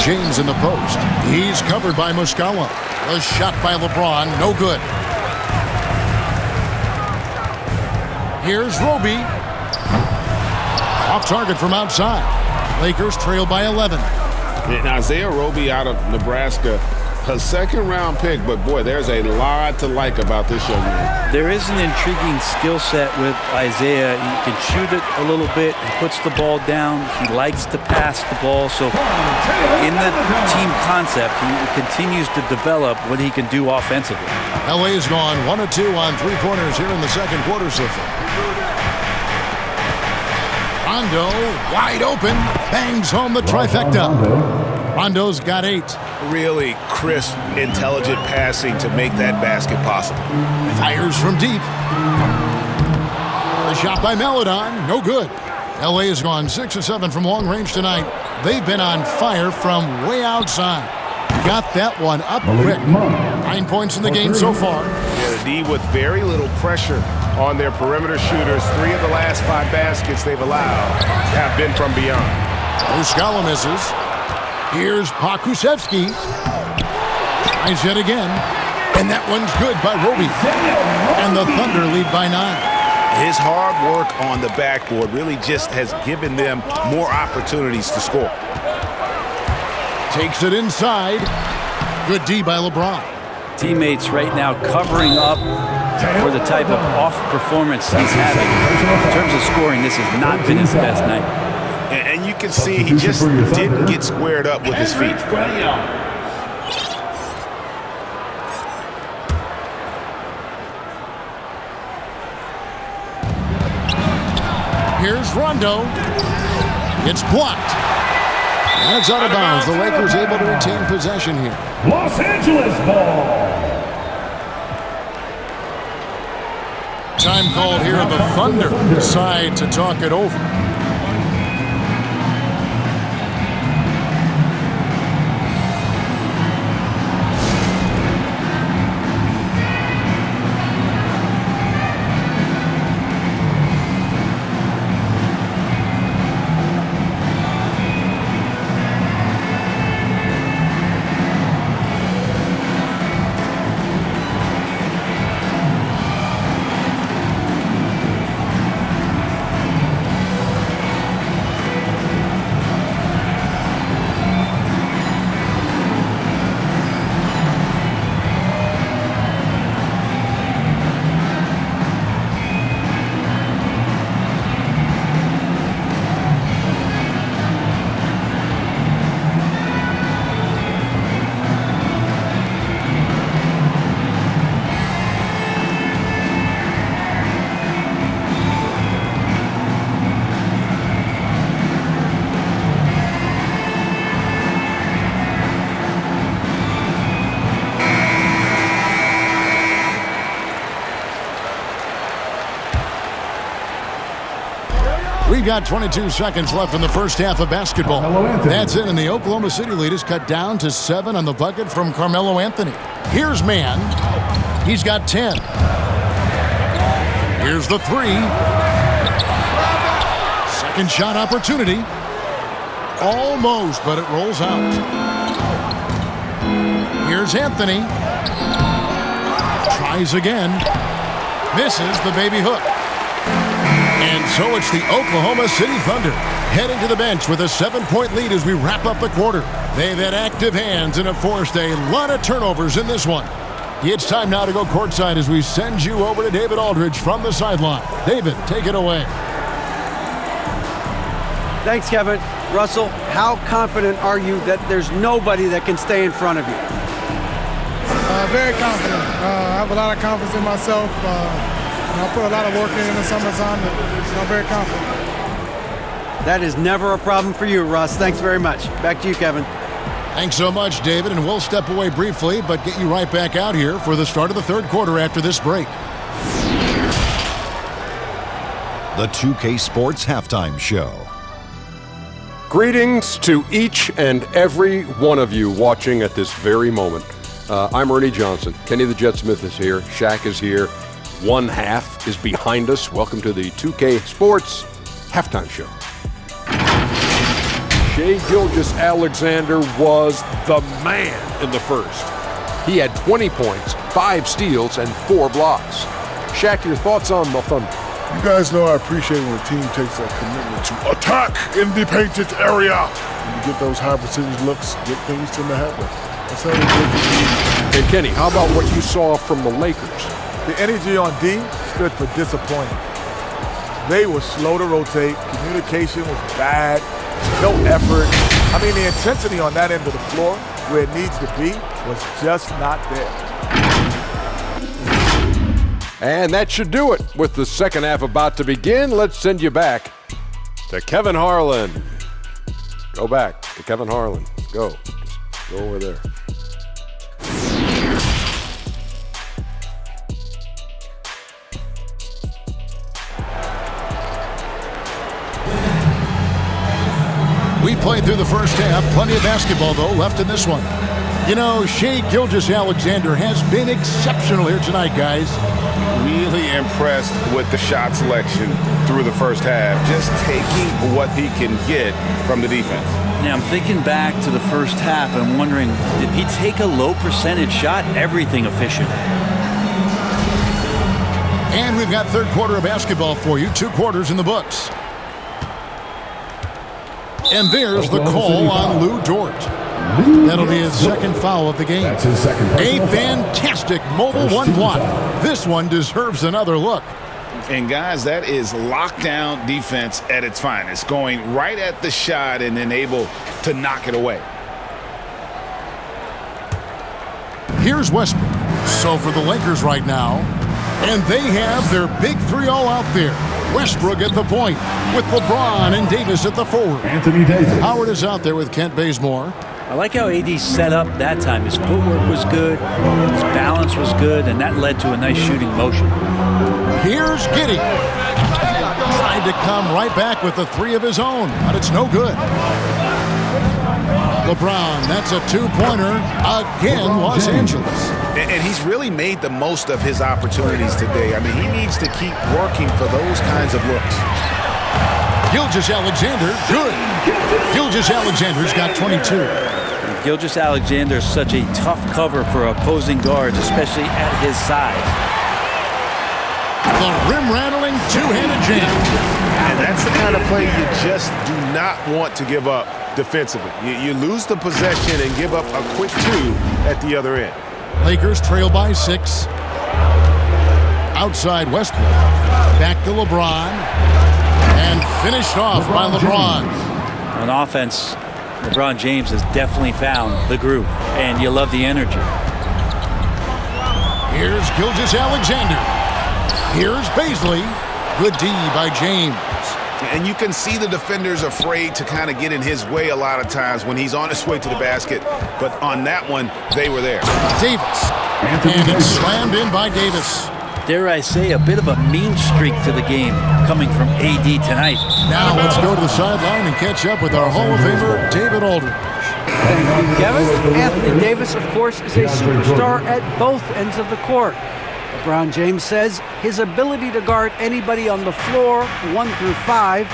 S4: James in the post. He's covered by Muscala. A shot by LeBron. No good. Here's Roby. Off target from outside. Lakers trail by 11.
S8: And Isaiah Roby out of Nebraska, a 2nd-round pick, but boy, there's a lot to like about this young man.
S7: There is an intriguing skill set with Isaiah. He can shoot it a little bit. He puts the ball down. He likes to pass the ball. So in the team concept, he continues to develop what he can do offensively.
S4: LA has gone 1 of 2 on 3-pointers here in the second quarter so far. Rondo, wide open, bangs home the trifecta. Rondo's got 8.
S8: Really crisp, intelligent passing to make that basket possible.
S4: Fires from deep. The shot by Maladon, no good. LA has gone 6 of 7 from long range tonight. They've been on fire from way outside. Got that one up quick. 9 points in the game so far.
S8: Yeah, the D with very little pressure on their perimeter shooters. 3 of the last 5 baskets they've allowed have been from beyond.
S4: Muscala misses. Here's Pokusevski. Tries yet again. And that one's good by Roby. And the Thunder lead by 9.
S8: His hard work on the backboard really just has given them more opportunities to score.
S4: Takes it inside. Good D by LeBron.
S7: Teammates right now covering up for the type of off performance he's having. In terms of scoring, this has not been his best night.
S8: can see he just didn't get squared up with his feet.
S4: Here's Rondo. It's blocked. That's out of bounds. The Lakers able to retain possession here.
S9: Los Angeles ball.
S4: Time called here. The Thunder decide to talk it over. We've got 22 seconds left in the first half of basketball. That's it, and the Oklahoma City lead is cut down to 7 on the bucket from Carmelo Anthony. Here's Mann. He's got 10. Here's the 3. Second shot opportunity. Almost, but it rolls out. Here's Anthony. Tries again. Misses the baby hook. And so it's the Oklahoma City Thunder heading to the bench with a 7-point lead as we wrap up the quarter. They've had active hands and have forced a lot of turnovers in this one. It's time now to go courtside as we send you over to David Aldridge from the sideline. David, take it away.
S5: Thanks, Kevin. Russell, how confident are you that there's nobody that can stay in front of you?
S11: Very confident. I have a lot of confidence in myself. I put a lot of work in the summertime, and I'm very confident.
S5: That is never a problem for you, Russ. Thanks very much. Back to you, Kevin.
S4: Thanks so much, David, and we'll step away briefly, but get you right back out here for the start of the third quarter after this break.
S12: The 2K Sports Halftime Show.
S13: Greetings to each and every one of you watching at this very moment. I'm Ernie Johnson. Kenny the Jet Smith is here. Shaq is here. One half is behind us. Welcome to the 2K Sports Halftime Show. Shai Gilgeous-Alexander was the man in the first. He had 20 points, 5 steals, and 4 blocks. Shaq, your thoughts on the Thunder?
S14: You guys know I appreciate when a team takes that commitment to attack in the painted area. When you get those high percentage looks, good things tend to happen. That's how they do.
S13: And Kenny, how about what you saw from the Lakers?
S15: The energy on D stood for disappointing. They were slow to rotate. Communication was bad. No effort. I mean, the intensity on that end of the floor, where it needs to be, was just not there.
S13: And that should do it. With the second half about to begin, let's send you back to Kevin Harlan. Go back to Kevin Harlan. Go. Just go over there.
S4: We played through the first half. Plenty of basketball, though, left in this one. You know, Shai Gilgeous-Alexander has been exceptional here tonight, guys.
S8: Really impressed with the shot selection through the first half. Just taking what he can get from the defense.
S7: Yeah, I'm thinking back to the first half and I'm wondering, did he take a low percentage shot? Everything efficient.
S4: And we've got third quarter of basketball for you. 2 quarters in the books. And there's the call on Lou Dort. That'll be his second foul of the game.
S9: That's his second.
S4: A fantastic mobile one block. This one deserves another look.
S6: And guys, that is lockdown defense at its finest, going right at the shot and then able to knock it away.
S4: Here's Westbrook. So for the Lakers right now, and they have their big three all out there. Westbrook at the point with LeBron and Davis at the forward.
S9: Anthony Davis.
S4: Howard is out there with Kent Bazemore.
S7: I like how AD set up that time. His footwork was good, his balance was good, and that led to a nice shooting motion.
S4: Here's Giddey. Tried to come right back with the three of his own, but it's no good. LeBron, that's a two-pointer again, Los Angeles.
S6: And he's really made the most of his opportunities today. I mean, he needs to keep working for those kinds of looks.
S4: Gilgeous-Alexander, good. Gilgeous-Alexander's got 22.
S7: Gilgeous-Alexander is such a tough cover for opposing guards, especially at his size.
S4: The rim-rattling two-handed jam.
S6: And that's the kind of play you just do not want to give up defensively. You lose the possession and give up a quick two at the other end.
S4: Lakers trail by 6. Outside Westbrook. Back to LeBron. And finished off by LeBron.
S7: On offense, LeBron James has definitely found the groove, and you love the energy.
S4: Here's Gilgeous-Alexander. Here's Bazley. Good D by James.
S6: And you can see the defenders afraid to kind of get in his way a lot of times when he's on his way to the basket. But on that one, they were there.
S4: Davis. And it's slammed in by Davis.
S7: Dare I say, a bit of a mean streak to the game coming from AD tonight.
S4: Now let's go to the sideline and catch up with our Hall of Famer, David Aldridge.
S5: Thank you, Kevin. Anthony Davis, of course, is a superstar at both ends of the court. LeBron James says his ability to guard anybody on the floor, 1 through 5,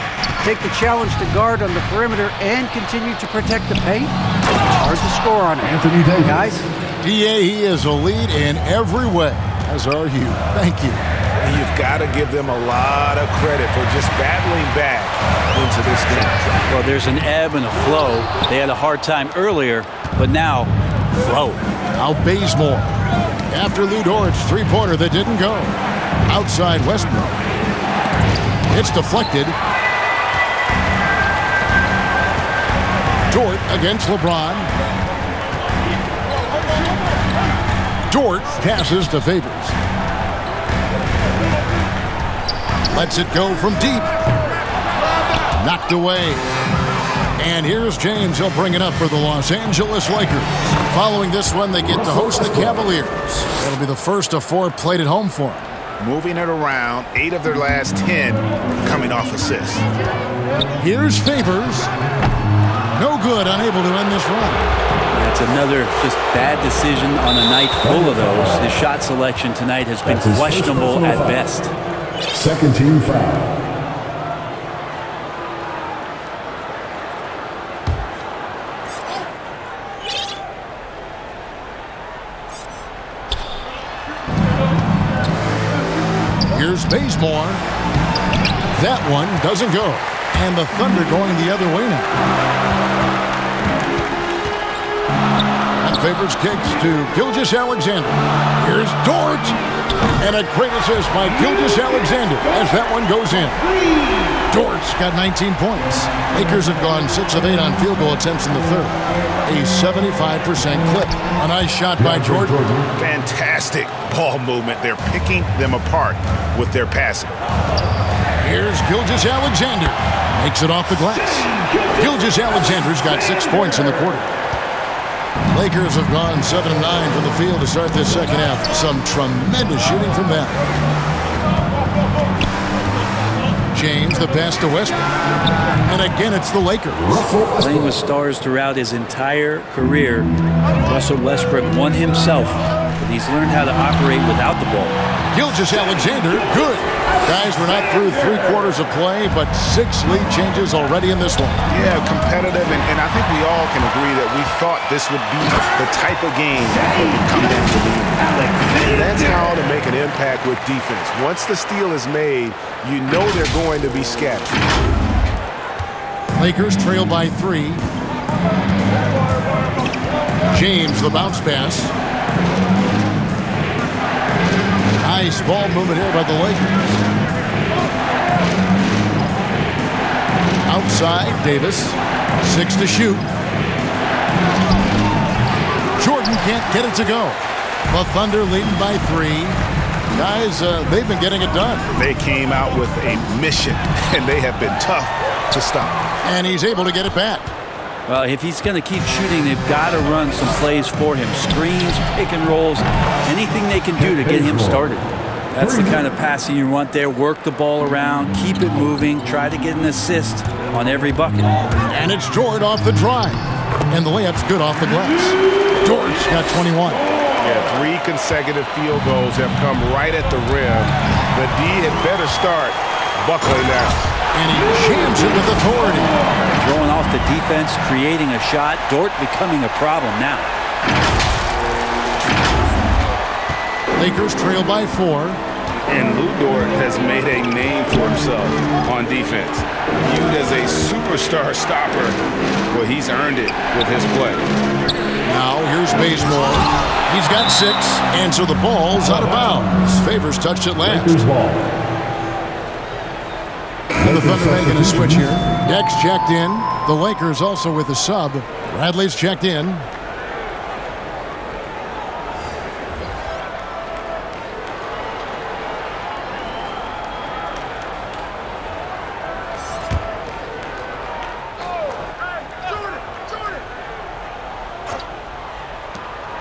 S5: take the challenge to guard on the perimeter, and continue to protect the paint, it's hard to score on it.
S9: Anthony Davis.
S5: Guys?
S4: DA, he is a lead in every way, as are you. Thank you.
S6: And you've got to give them a lot of credit for just battling back into this game.
S7: Well, there's an ebb and a flow. They had a hard time earlier, but now, flow.
S4: Now Bazemore. After Lou Dort's three-pointer that didn't go. Outside Westbrook. It's deflected. Dort against LeBron. Dort passes to Favors. Lets it go from deep. Knocked away. And here's James. He'll bring it up for the Los Angeles Lakers. Following this one, they get to host the Cavaliers. That'll be the first of 4 played at home for them.
S6: Moving it around, 8 of their last 10 coming off assists.
S4: Here's Favors. No good, unable to end this run.
S7: That's another just bad decision on a night full of those. His shot selection tonight has been questionable at best.
S9: Second team foul.
S4: Here's Bazemore. That one doesn't go. And the Thunder going the other way now. That favors kicks to Gilgeous-Alexander. Here's Dort. And a great assist by Gilgeous-Alexander as that one goes in. Dort's got 19 points. Lakers have gone 6 of 8 on field goal attempts in the third. A 75% clip. A nice shot by Jordan.
S6: Fantastic ball movement. They're picking them apart with their passing.
S4: Here's Gilgeous-Alexander. Makes it off the glass. Gilgeous-Alexander's got 6 points in the quarter. Lakers have gone 7 of 9 from the field to start this second half. Some tremendous shooting from them. James, the pass to Westbrook. And again, it's the Lakers.
S7: Playing with stars throughout his entire career, Russell Westbrook won himself, but he's learned how to operate without the ball.
S4: Gilgeous-Alexander, good. Guys, we're not through 3 quarters of play, but 6 lead changes already in this one.
S6: Yeah, competitive, and I think we all can agree that we thought this would be the type of game that would come down to the end. And that's how to make an impact with defense. Once the steal is made, you know they're going to be scattered.
S4: Lakers trail by 3. James, the bounce pass. Nice ball movement here by the Lakers. Outside, Davis. 6 to shoot. Jordan can't get it to go. The Thunder leading by 3. Guys, they've been getting it done.
S6: They came out with a mission, and they have been tough to stop.
S4: And he's able to get it back.
S7: Well, if he's going to keep shooting, they've got to run some plays for him. Screens, pick and rolls, anything they can do to get him started. That's the kind of passing you want there. Work the ball around, keep it moving, try to get an assist on every bucket.
S4: And it's George off the drive. And the layup's good off the glass. George got 21.
S8: Yeah, 3 consecutive field goals have come right at the rim. The D had better start buckling now.
S4: And he jams it with authority.
S7: Throwing off the defense, creating a shot. Dort becoming a problem now.
S4: Lakers trail by 4.
S6: And Lou Dort has made a name for himself on defense. Viewed as a superstar stopper, well, he's earned it with his play.
S4: Now here's Bazemore. He's got 6, and so the ball's out of bounds. Favors touched it last. And the Thunder making a switch here. Dex checked in. The Lakers also with a sub. Bradley's checked in.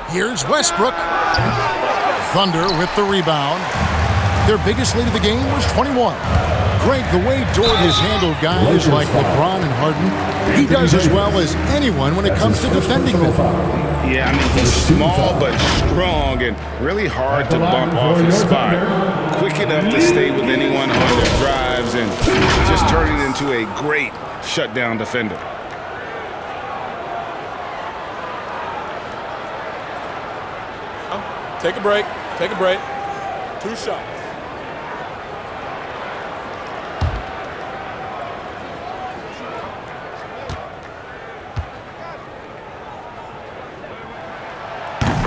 S4: Here's Westbrook. Thunder with the rebound. Their biggest lead of the game was 21. Greg, the way Dort has handled guys like LeBron and Harden, he does as well as anyone when it comes to defending them.
S6: Yeah, I mean, he's small but strong and really hard to bump off his spot. Quick enough to stay with anyone on their drives and just turning into a great shutdown defender.
S16: Take a break. Take a break. 2 shots.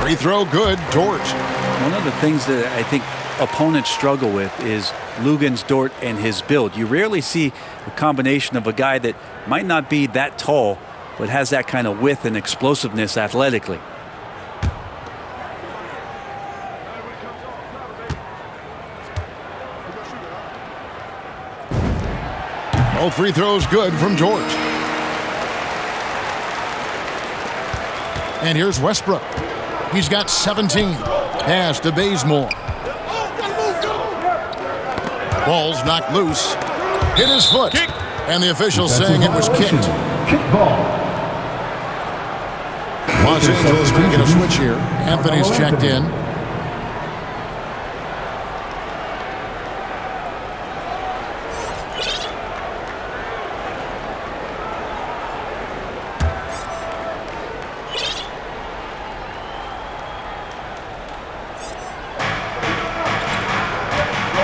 S4: Free throw good, Dort.
S7: One of the things that I think opponents struggle with is Luguentz, Dort, and his build. You rarely see a combination of a guy that might not be that tall, but has that kind of width and explosiveness athletically.
S4: All free throws good from George. And here's Westbrook. He's got 17. Pass to Bazemore. Ball's knocked loose. Hit his foot.
S9: Kick.
S4: And the officials saying it was kicked.
S9: Kick ball.
S4: Los Angeles making a switch here. Anthony's checked in.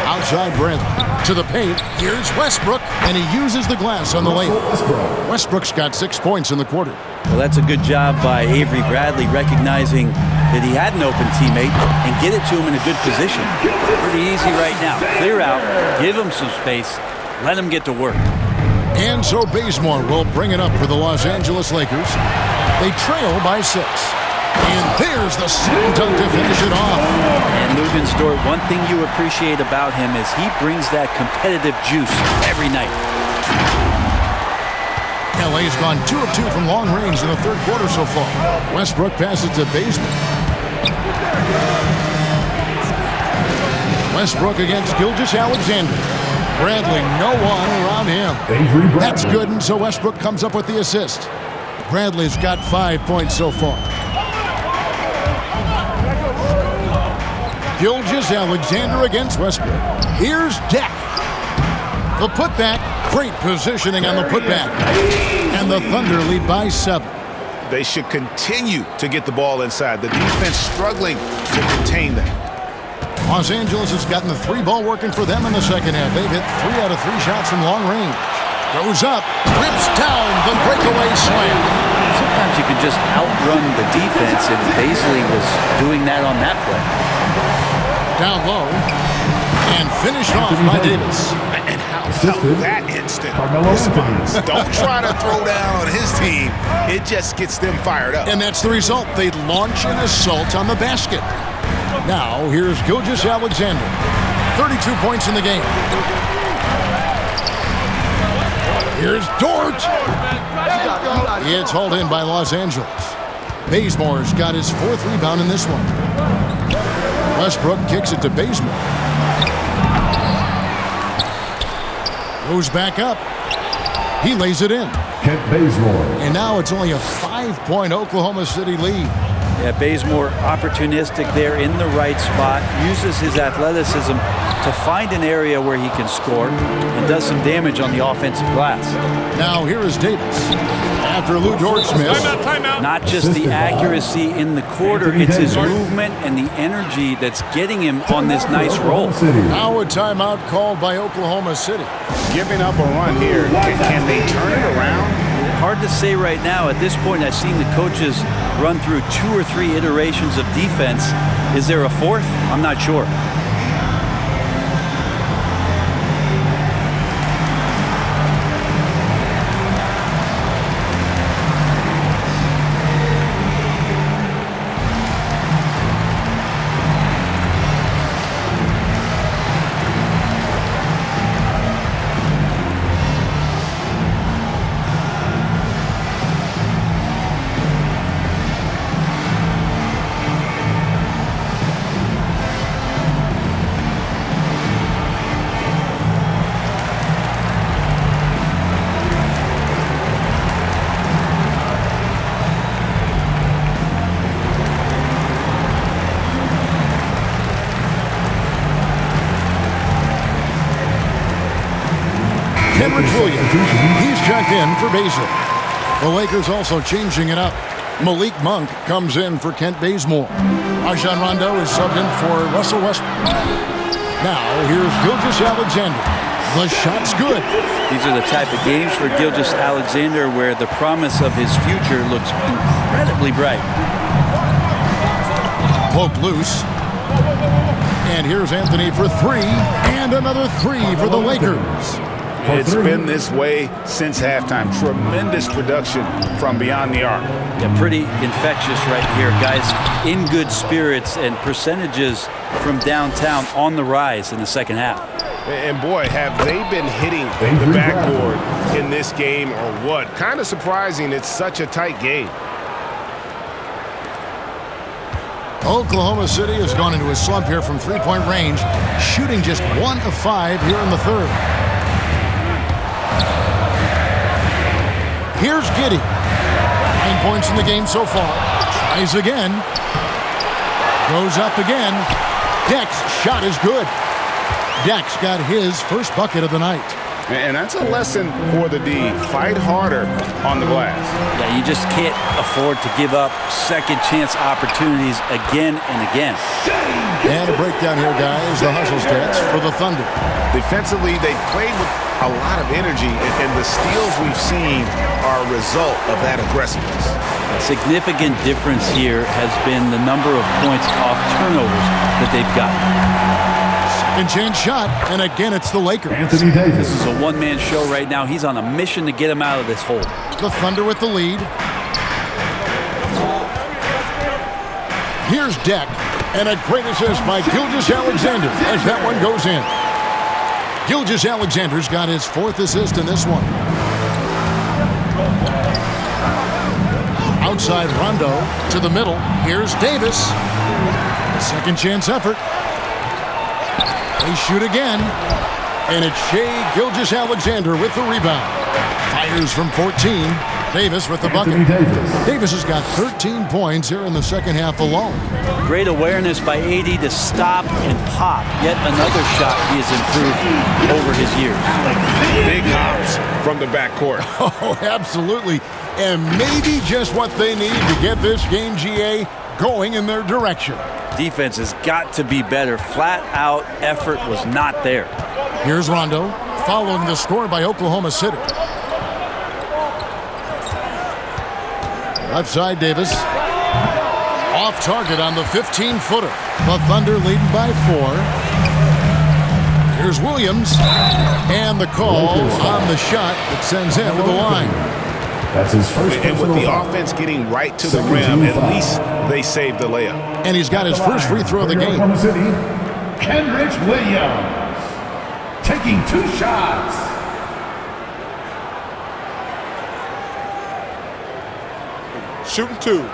S4: Outside Bradley to the paint. Here's Westbrook, and he uses the glass on the layup. Westbrook's got 6 points in the quarter.
S7: Well, that's a good job by Avery Bradley, recognizing that he had an open teammate and get it to him in a good position. Pretty easy right now. Clear out, give him some space, let him get to work.
S4: And so Bazemore will bring it up for the Los Angeles Lakers. They trail by 6. And there's the slam dunk to finish it off.
S7: And Luguentz, Dort, one thing you appreciate about him is he brings that competitive juice every night.
S4: LA's gone 2 of 2 from long range in the third quarter so far. Westbrook passes to Bazemore. Westbrook against Gilgeous-Alexander. Bradley, no one around him. That's good, and so Westbrook comes up with the assist. Bradley's got 5 points so far. Gilgeous-Alexander against Westbrook. Here's Deck. The putback. Great positioning on the putback. And the Thunder lead by 7.
S6: They should continue to get the ball inside. The defense struggling to contain them.
S4: Los Angeles has gotten the 3 ball working for them in the second half. They've hit 3 out of 3 shots from long range. Goes up, rips down the breakaway slam.
S7: Sometimes you can just outrun the defense, and Bazley was doing that on that play.
S4: Down low, and finished off by Davis.
S6: And how felt that instant response. Don't try to throw down his team. It just gets them fired up.
S4: And that's the result. They launch an assault on the basket. Now, here's Gilgeous-Alexander. 32 points in the game. Here's Dort. It's hauled in by Los Angeles. Bazemore's got his 4th rebound in this one. Westbrook kicks it to Bazemore. Goes back up. He lays it in.
S9: Kent Bazemore.
S4: And now it's only a 5-point Oklahoma City lead.
S7: Yeah, Bazemore opportunistic there in the right spot, uses his athleticism to find an area where he can score and does some damage on the offensive glass.
S4: Now here is Davis. After Lou Dort's miss.
S7: Not just the accuracy in the quarter, it's his movement and the energy that's getting him on this nice roll.
S4: Now a timeout called by Oklahoma City.
S6: Giving up a run here. Can they turn it around?
S7: Hard to say right now. At this point, I've seen the coaches run through 2 or 3 iterations of defense. Is there a 4th? I'm not sure.
S4: He's checked in for Bazemore. The Lakers also changing it up. Malik Monk comes in for Kent Bazemore. Rajon Rondo is subbed in for Russell Westbrook. Now here's Gilgeous-Alexander. The shot's good.
S7: These are the type of games for Gilgeous-Alexander where the promise of his future looks incredibly bright.
S4: Poke loose. And here's Anthony for 3. And another 3 for the Lakers.
S6: It's been this way since halftime. Tremendous production from beyond the arc.
S7: Yeah, pretty infectious right here. Guys in good spirits and percentages from downtown on the rise in the second half.
S6: And boy, have they been hitting the backboard in this game or what? Kind of surprising it's such a tight game.
S4: Oklahoma City has gone into a slump here from 3-point range, shooting just 1 of 5 here in the third. Here's Giddey. 9 points in the game so far. Tries again. Goes up again. Deck's shot is good. Deck's got his first bucket of the night.
S6: And that's a lesson for the D. Fight harder on the glass.
S7: Yeah, you just can't afford to give up second chance opportunities again and again.
S4: And a breakdown here, guys. The hustle stats for the Thunder.
S6: Defensively, they played with a lot of energy, and the steals we've seen are a result of that aggressiveness.
S7: A significant difference here has been the number of points off turnovers that they've gotten.
S4: Second chance shot, and again it's the Lakers.
S9: Anthony Davis.
S7: This is a one-man show right now. He's on a mission to get him out of this hole.
S4: The Thunder with the lead. Here's Deck, and a great assist by Gilgeous-Alexander as that one goes in. Gilgeous-Alexander's got his 4th assist in this one. Outside Rondo to the middle. Here's Davis. A second chance effort. They shoot again. And it's Shai Gilgeous-Alexander with the rebound. Fires from 14. Davis with the bucket. Davis has got 13 points here in the second half alone.
S7: Great awareness by AD to stop and pop. Yet another shot he has improved over his years.
S6: Big hops from the backcourt.
S4: Oh, absolutely. And maybe just what they need to get this game, GA, going in their direction.
S7: Defense has got to be better. Flat out effort was not there.
S4: Here's Rondo, following the score by Oklahoma City. Left side, Davis. Off target on the 15-footer. The Thunder leading by 4. Here's Williams, and the call on the shot that sends him to the line.
S14: That's his first.
S6: And with the offense getting right to the rim, at least they saved the layup.
S4: And he's got his first free throw of the game.
S14: Oklahoma City, Kendrick Williams, taking 2 shots.
S16: Shooting 2.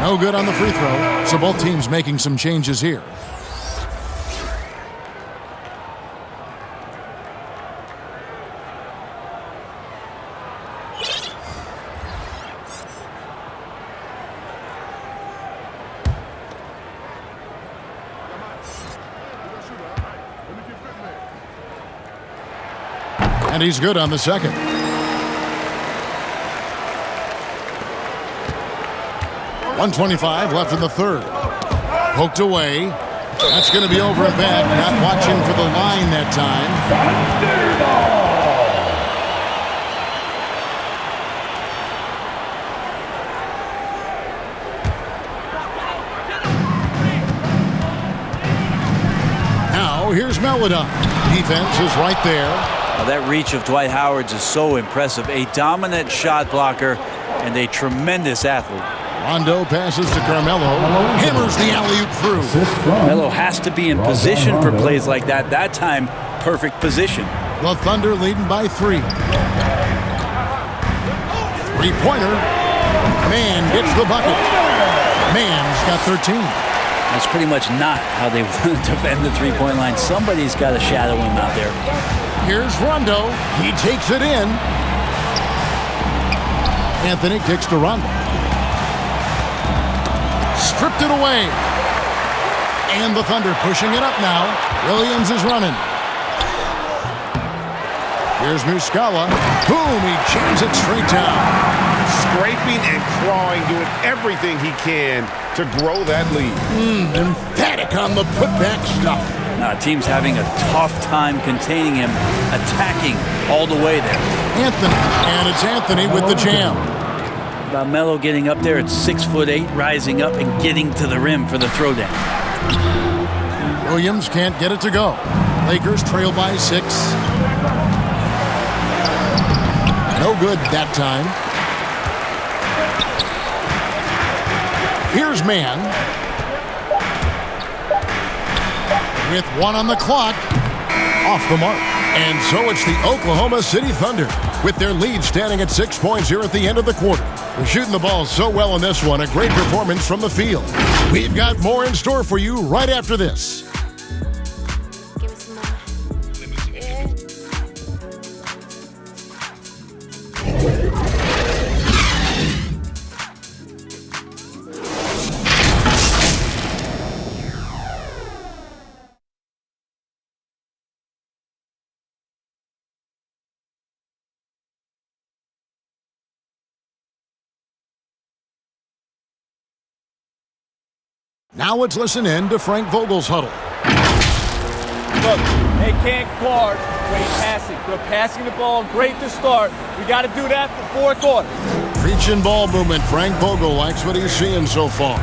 S4: No good on the free throw, so both teams making some changes here. And he's good on the second. .125 left in the third. Poked away. That's going to be over and back. Not watching for the line that time. Now here's Melodon. Defense is right there.
S7: Well, that reach of Dwight Howard's is so impressive. A dominant shot blocker and a tremendous athlete.
S4: Rondo passes to Carmelo. Hammers the alley-oop through.
S7: Melo has to be in position for plays like that. That time, perfect position.
S4: The Thunder leading by 3. Three-pointer. Mann gets the bucket. Mann's got 13.
S7: That's pretty much not how they want to defend the three-point line. Somebody's got to shadow him out there.
S4: Here's Rondo. He takes it in. Anthony kicks to Rondo. Stripped it away. And the Thunder pushing it up now. Williams is running. Here's Muscala. Boom, he jams it straight down.
S6: Scraping and clawing, doing everything he can to grow that lead.
S4: Emphatic on the putback stuff.
S7: Team's having a tough time containing him, attacking all the way there.
S4: Anthony, and it's Anthony with the jam.
S7: About Melo getting up there at 6'8", rising up and getting to the rim for the throwdown.
S4: Williams can't get it to go. Lakers trail by 6. No good that time. Here's Mann. With 1 on the clock. Off the mark. And so it's the Oklahoma City Thunder with their lead standing at 6 points here at the end of the quarter. They're shooting the ball so well in this one. A great performance from the field. We've got more in store for you right after this. Now let's listen in to Frank Vogel's huddle.
S17: Look, they can't guard great passing. They're passing the ball great to start. We got to do that for 4th quarter.
S4: Preaching ball movement. Frank Vogel likes what he's seeing so far.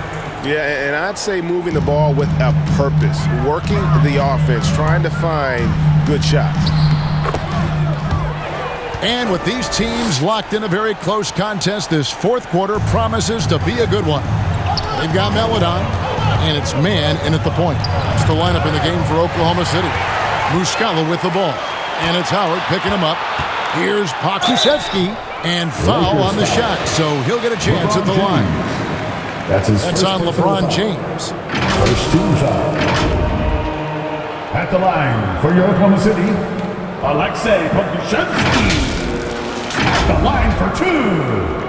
S6: Yeah, and I'd say moving the ball with a purpose. Working the offense, trying to find good shots.
S4: And with these teams locked in a very close contest, this 4th quarter promises to be a good one. They've got Melodon, and it's Mann in at the point. It's the lineup in the game for Oklahoma City. Muscala with the ball, and it's Howard picking him up. Here's Pokusevski, and foul on the shot, so he'll get a chance at the line. That's on LeBron James.
S14: First team foul. At the line for your Oklahoma City, Alexei Pokusevski. At the line for 2.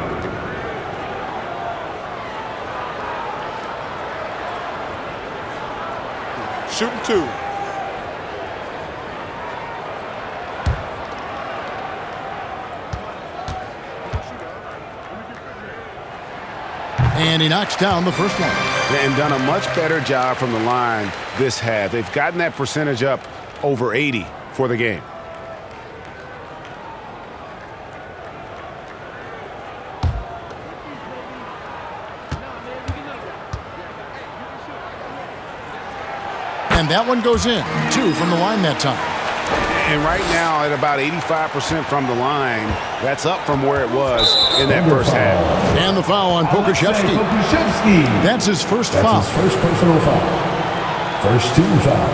S16: Shooting 2.
S4: And he knocks down the first one.
S6: And done a much better job from the line this half. They've gotten that percentage up over 80 for the game.
S4: And that one goes in. 2 from the line that time.
S6: And right now at about 85% from the line, that's up from where it was in that first half.
S4: And the foul on Pokuševski. That's his first foul.
S9: His first personal foul. First team foul.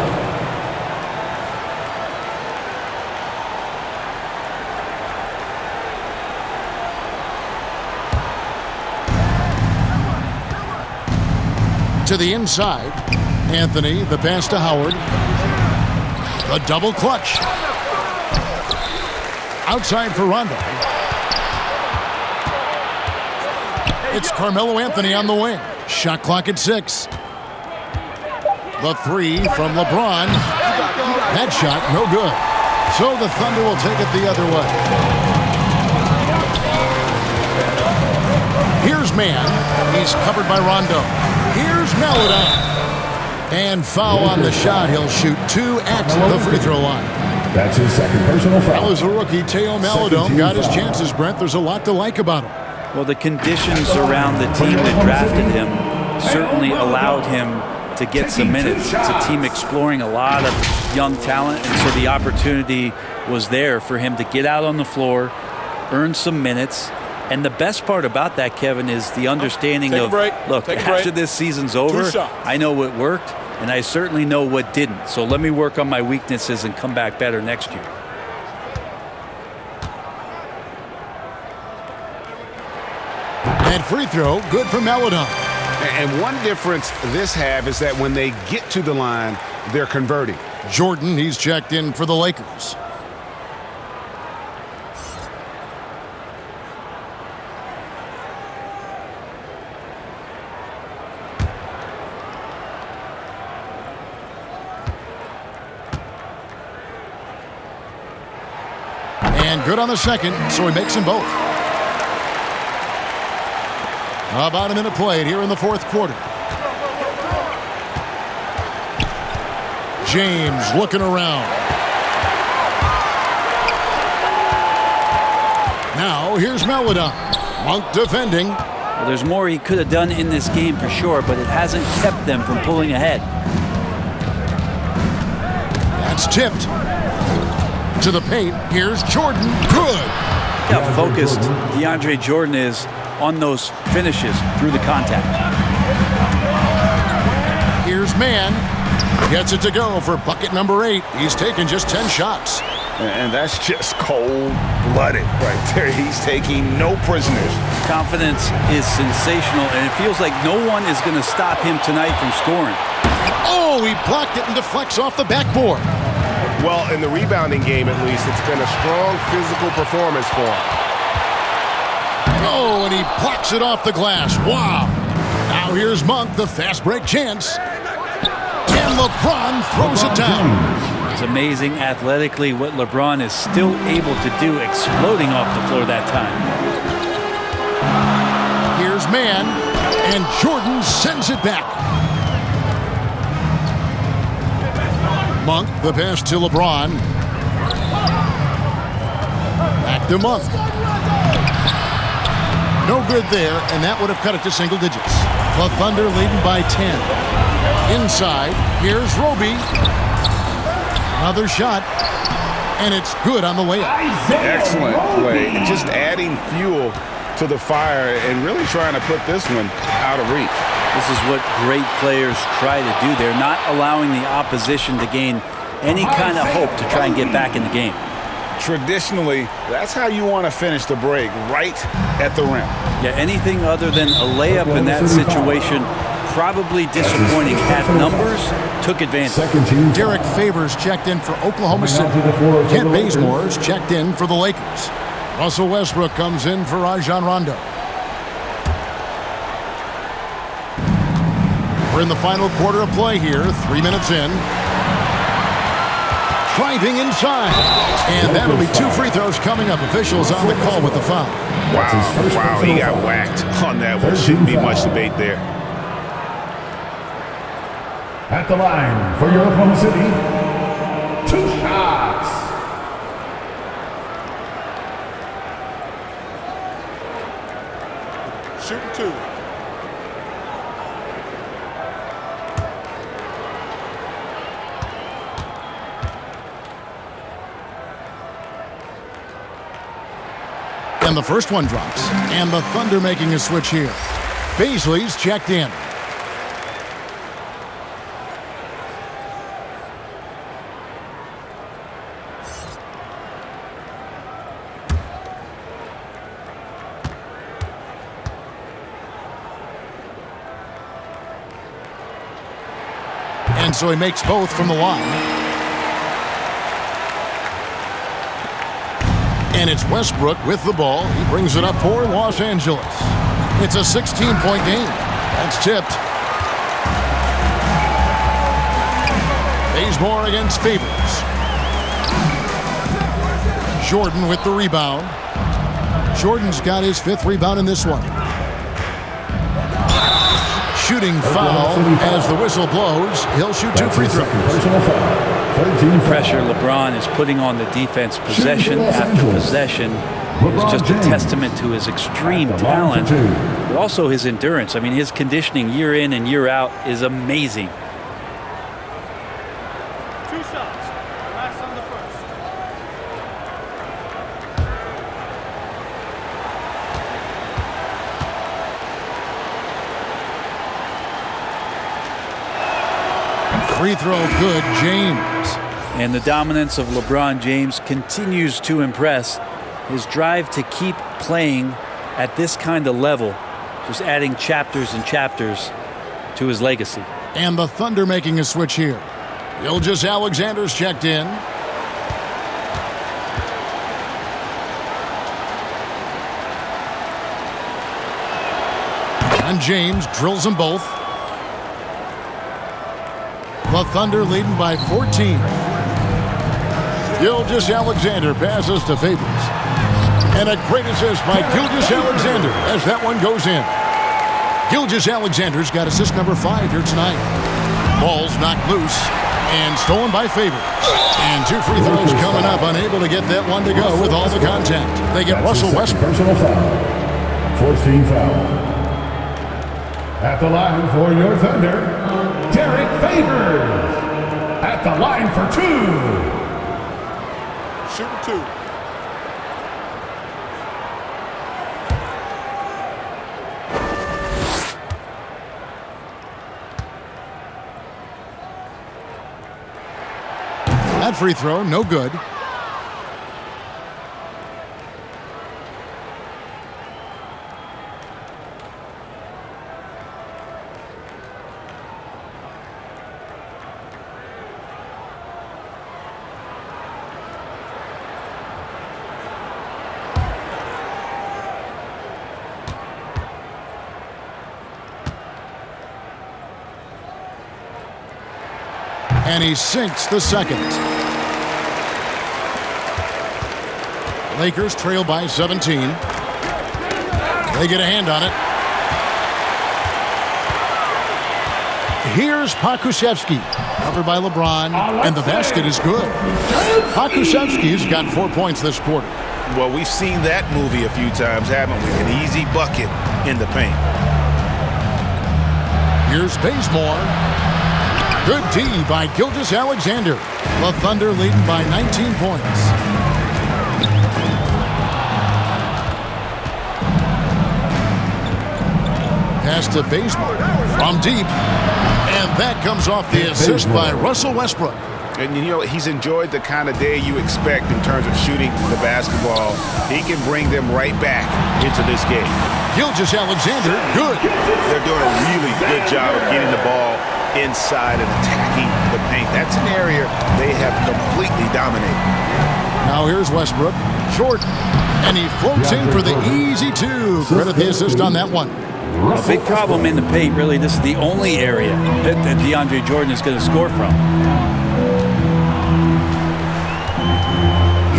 S4: To the inside. Anthony, the pass to Howard. The double clutch. Outside for Rondo. It's Carmelo Anthony on the wing. Shot clock at 6. The 3 from LeBron. That shot, no good. So the Thunder will take it the other way. Here's Mann. He's covered by Rondo. Here's Maledon. And foul on the shot. He'll shoot 2 at the free throw line.
S9: That's his second personal foul.
S4: That was a rookie, Teo Maledon. Got his chances, Brent. There's a lot to like about him.
S7: Well, the conditions around the team that drafted him certainly allowed him to get some minutes. It's a team exploring a lot of young talent, and so the opportunity was there for him to get out on the floor, earn some minutes. And the best part about that, Kevin, is the understanding of, look, after this season's over, I know what worked, and I certainly know what didn't. So let me work on my weaknesses and come back better next year.
S4: And free throw, good for Maledon.
S6: And one difference this half is that when they get to the line, they're converting.
S4: Jordan, he's checked in for the Lakers. And good on the second, so he makes them both. About a minute played here in the fourth quarter. James looking around. Now here's Maledon. Monk defending.
S7: Well, there's more he could have done in this game for sure, but it hasn't kept them from pulling ahead.
S4: That's tipped. To the paint. Here's Jordan. Good.
S7: Look how focused DeAndre Jordan is on those finishes through the contact.
S4: Here's Mann. Gets it to go for bucket number 8. He's taken just 10 shots.
S6: And that's just cold-blooded right there. He's taking no prisoners.
S7: Confidence is sensational, and it feels like no one is going to stop him tonight from scoring.
S4: Oh, he blocked it and deflects off the backboard.
S6: Well, in the rebounding game, at least, it's been a strong physical performance for him.
S4: Oh, and he blocks it off the glass. Wow. Now here's Monk, the fast break chance. And LeBron throws it down.
S7: It's amazing athletically what LeBron is still able to do, exploding off the floor that time.
S4: Here's Mann, and Jordan sends it back. Monk, the pass to LeBron. Back to Monk. No good there, and that would have cut it to single digits. The Thunder leading by 10. Inside, here's Roby. Another shot, and it's good on the layup.
S6: Excellent play. Just adding fuel to the fire and really trying to put this one out of reach.
S7: This is what great players try to do. They're not allowing the opposition to gain any kind of hope to try and get back in the game.
S6: Traditionally, that's how you want to finish the break, right at the rim.
S7: Yeah, anything other than a layup in that situation, probably disappointing. Had numbers, took advantage.
S4: Derek Favors checked in for Oklahoma City. Kent Bazemore's checked in for the Lakers. Russell Westbrook comes in for Rajon Rondo. We're in the final quarter of play here, 3 minutes in. Driving inside. And that'll be 2 free throws coming up. Officials on the call with the foul.
S6: Wow, he got whacked on that one. Shouldn't be much debate there.
S9: At the line for your Oklahoma City, 2 shots.
S16: Shooting 2.
S4: And the first one drops. And the Thunder making a switch here. Baisley's checked in. And so he makes both from the line. And it's Westbrook with the ball. He brings it up for Los Angeles. It's a 16-point game. That's tipped. Bazemore against Favors. Jordan with the rebound. Jordan's got his 5th rebound in this one. Shooting foul as the whistle blows. He'll shoot 2 free throws.
S7: The pressure LeBron is putting on the defense possession after possession is just a testament to his extreme talent, but also his endurance. I mean, his conditioning year in and year out is amazing.
S17: 2 shots. Last on the first.
S4: Free throw good, James.
S7: And the dominance of LeBron James continues to impress. His drive to keep playing at this kind of level, just adding chapters and chapters to his legacy.
S4: And the Thunder making a switch here. Gilgeous-Alexander's checked in. And James drills them both. The Thunder leading by 14. Gilgeous-Alexander passes to Favors. And a great assist by Gilgeous-Alexander as that one goes in. Gilgeous-Alexander's got assist number 5 here tonight. Ball's knocked loose and stolen by Favors. And 2 free throws coming up, unable to get that one to go with all the contact. They get Russell Westbrook.
S9: Personal foul. 14 foul. At the line for your Thunder, Derek Favors. At the line for 2.
S16: Shooting 2.
S4: That free throw, no good. And he sinks the second. Lakers trail by 17. They get a hand on it. Here's Pokusevski, covered by LeBron, and the basket is good. Pokusevski's got 4 points this quarter.
S6: Well, we've seen that movie a few times, haven't we? An easy bucket in the paint.
S4: Here's Bazemore. Good D by Gilgeous-Alexander. The Thunder leading by 19 points. Pass to Bazemore from deep. And that comes off the assist by Russell Westbrook.
S6: And, you know, he's enjoyed the kind of day you expect in terms of shooting the basketball. He can bring them right back into this game.
S4: Gilgeous-Alexander, good.
S6: They're doing a really good job of getting the ball inside and attacking the paint. That's an area they have completely dominated.
S4: Now here's Westbrook, short, and he floats in for the easy 2. Credit the assist on that one.
S7: A big problem in the paint, really. This is the only area that DeAndre Jordan is going to score from.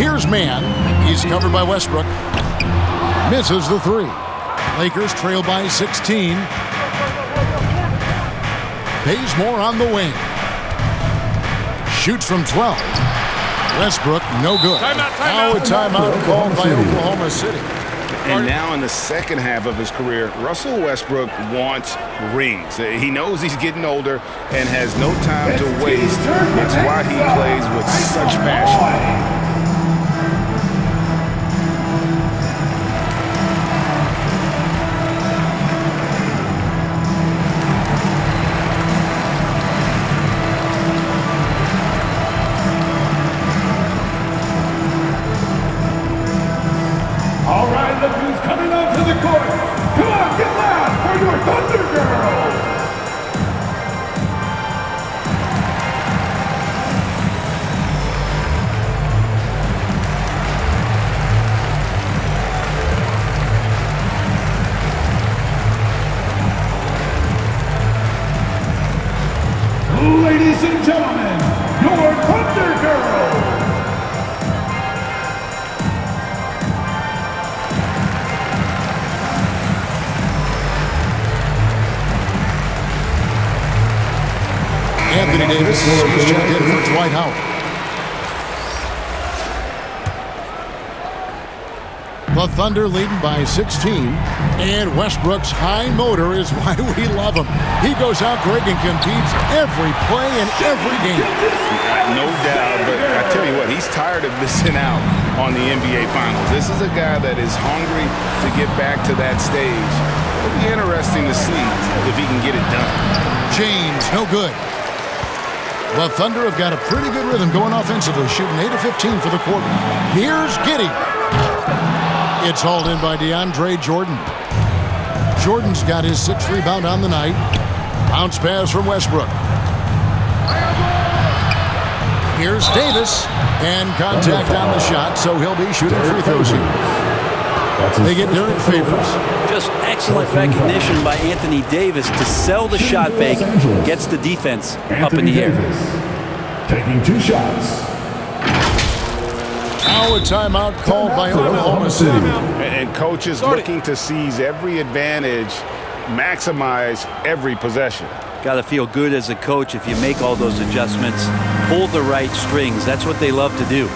S4: Here's Mann. He's covered by Westbrook. Misses the 3. Lakers trail by 16. Bazemore on the wing. Shoots from 12. Westbrook, no good. Now a timeout called by Oklahoma City.
S6: And now in the second half of his career, Russell Westbrook wants rings. He knows he's getting older and has no time to waste. That's why he plays with such passion.
S4: Anthony Davis is checked in for Dwight Howard. The Thunder leading by 16. And Westbrook's high motor is why we love him. He goes out, Greg, and competes every play and every game.
S6: No doubt, but I tell you what, he's tired of missing out on the NBA Finals. This is a guy that is hungry to get back to that stage. It'll be interesting to see if he can get it done.
S4: James, no good. The Thunder have got a pretty good rhythm going offensively, shooting 8 of 15 for the quarter. Here's Giddey. It's hauled in by DeAndre Jordan. Jordan's got his 6th rebound on the night. Bounce pass from Westbrook. Here's Davis, and contact on the shot, so he'll be shooting free throws here. They get Derek Favors.
S7: Just excellent recognition by Anthony Davis to sell the shot fake, gets the defense up in the air.
S9: Taking 2 shots.
S4: Now a timeout called by Oklahoma City.
S6: And coach is looking to seize every advantage, maximize every possession.
S7: Got to feel good as a coach if you make all those adjustments, pull the right strings. That's what they love to do.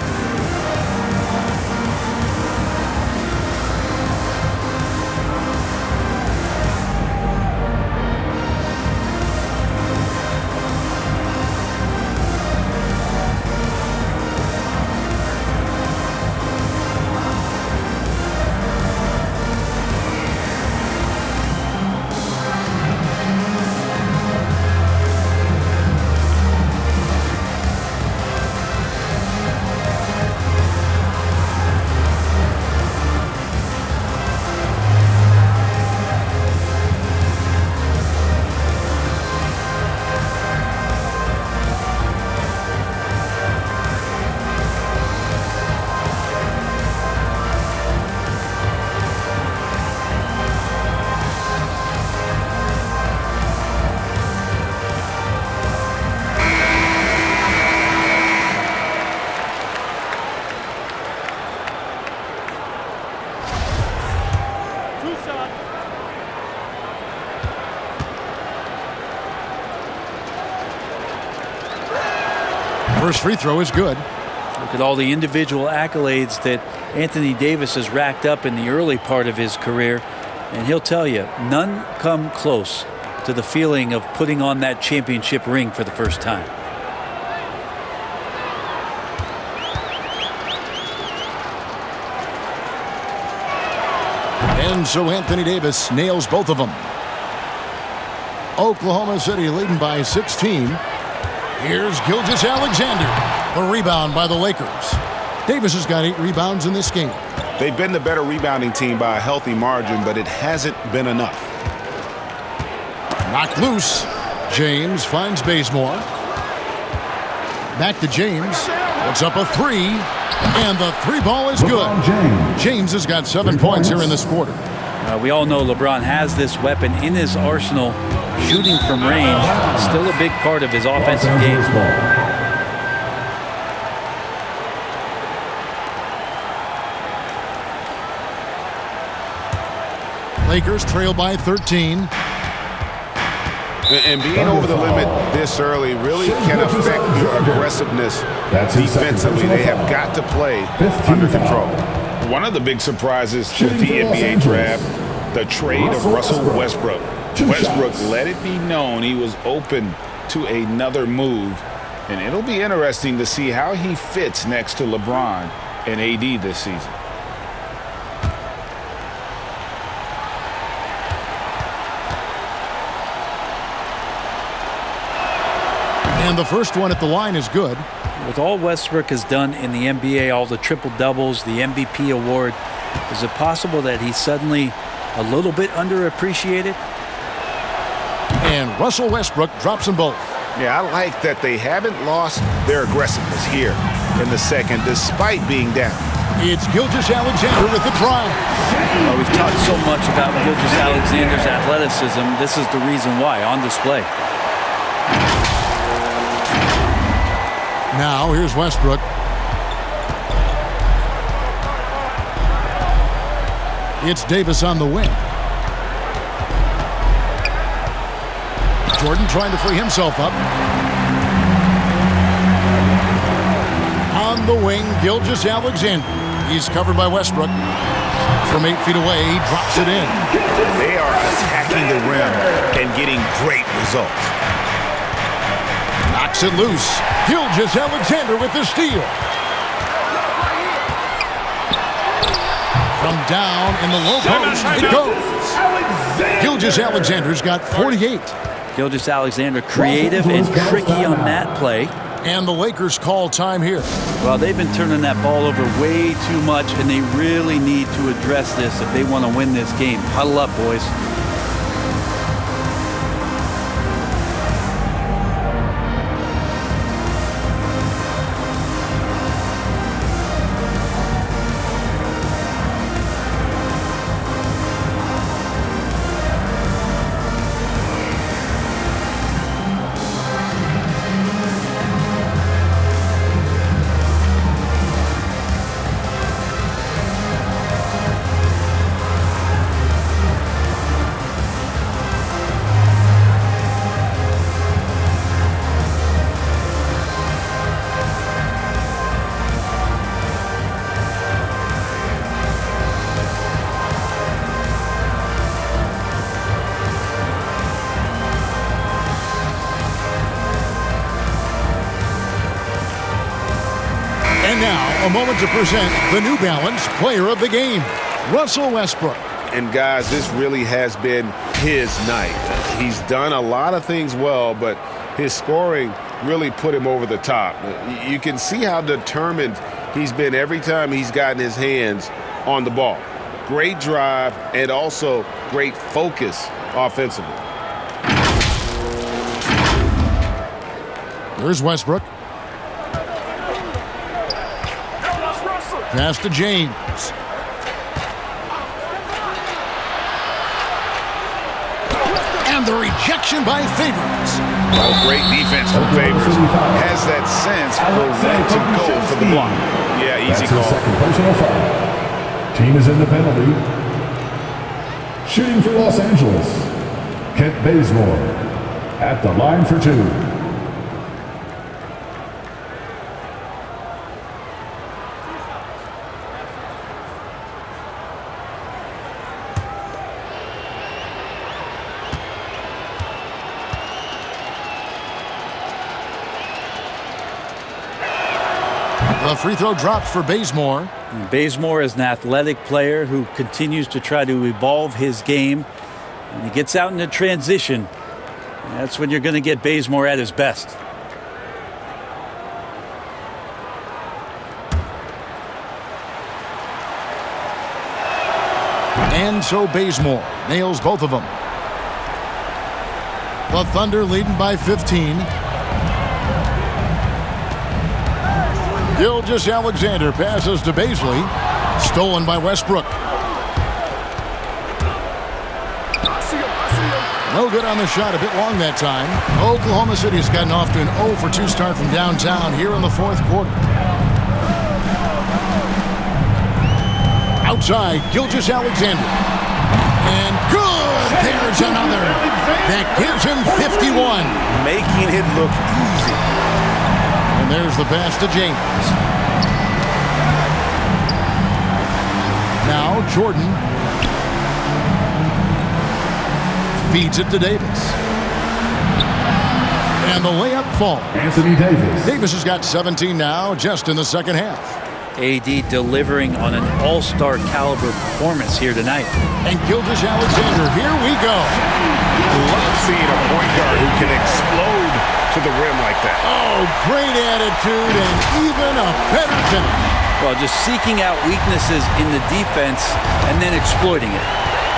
S4: First free throw is good.
S7: Look at all the individual accolades that Anthony Davis has racked up in the early part of his career. And he'll tell you, none come close to the feeling of putting on that championship ring for the first time.
S4: And so Anthony Davis nails both of them. Oklahoma City leading by 16. Here's Gilgeous-Alexander. The rebound by the Lakers. Davis has got 8 rebounds in this game.
S6: They've been the better rebounding team by a healthy margin, but it hasn't been enough.
S4: Knocked loose. James finds Bazemore. Back to James. Puts up a 3. And the 3 ball is good. James has got 7 points here in this quarter.
S7: We all know LeBron has this weapon in his arsenal. Shooting from range, still a big part of his offensive game.
S4: Lakers trail by 13.
S6: And being over the limit this early really can affect your aggressiveness defensively. They have got to play under control. One of the big surprises of the NBA draft, the trade of Russell Westbrook. Westbrook let it be known he was open to another move, and it'll be interesting to see how he fits next to LeBron and AD this season.
S4: And the first one at the line is good.
S7: With all Westbrook has done in the NBA, all the triple-doubles, the MVP award, is it possible that he's suddenly a little bit underappreciated?
S4: And Russell Westbrook drops them both.
S6: Yeah, I like that they haven't lost their aggressiveness here in the second, despite being down.
S4: It's Gilgeous-Alexander with the drive.
S7: We've talked so much about Gilgeous-Alexander's athleticism. This is the reason why, on display.
S4: Now, here's Westbrook. It's Davis on the wing. Jordan trying to free himself up. the wing, Gilgeous-Alexander. He's covered by Westbrook. From 8 feet away, he drops it in.
S6: They are attacking the rim and getting great results.
S4: Knocks it loose. Gilgeous-Alexander with the steal. From down in the low post, it goes. Gilgeous-Alexander's got 48.
S7: Gilgeous-Alexander creative and tricky on that play.
S4: And the Lakers call time here.
S7: Well, they've been turning that ball over way too much, and they really need to address this if they want to win this game. Huddle up, boys.
S4: Now, a moment to present the New Balance Player of the Game, Russell Westbrook.
S8: And guys, this really has been his night. He's done a lot of things well, but his scoring really put him over the top. You can see how determined he's been every time he's gotten his hands on the ball. Great drive and also great focus offensively.
S4: There's Westbrook. Pass to James. And the rejection by Favors.
S6: Well, great defense from Favors. Has that sense for when to go for the block. Yeah, easy call.
S9: Second personal foul. Team is in the penalty. Shooting for Los Angeles, Kent Bazemore at the line for 2.
S4: The free throw dropped for Bazemore.
S7: Bazemore is an athletic player who continues to try to evolve his game. When he gets out into transition, that's when you're going to get Bazemore at his best.
S4: And so Bazemore nails both of them. The Thunder leading by 15. Gilgeous-Alexander passes to Baisley. Stolen by Westbrook. No good on the shot, a bit long that time. Oklahoma City has gotten off to an 0 for 2 start from downtown here in the fourth quarter. Outside, Gilgeous-Alexander. And good! There's another. That gives him 51.
S6: Making it look easy.
S4: And there's the pass to James. Now Jordan feeds it to Davis. And the layup falls.
S9: Anthony Davis.
S4: Davis has got 17 now, just in the second half.
S7: AD delivering on an all-star caliber performance here tonight.
S4: And Gilgeous-Alexander, here we go.
S6: Love seeing a point guard who can explode to the rim like that.
S4: Oh, great attitude and even a better finish.
S7: Well, just seeking out weaknesses in the defense and then exploiting it.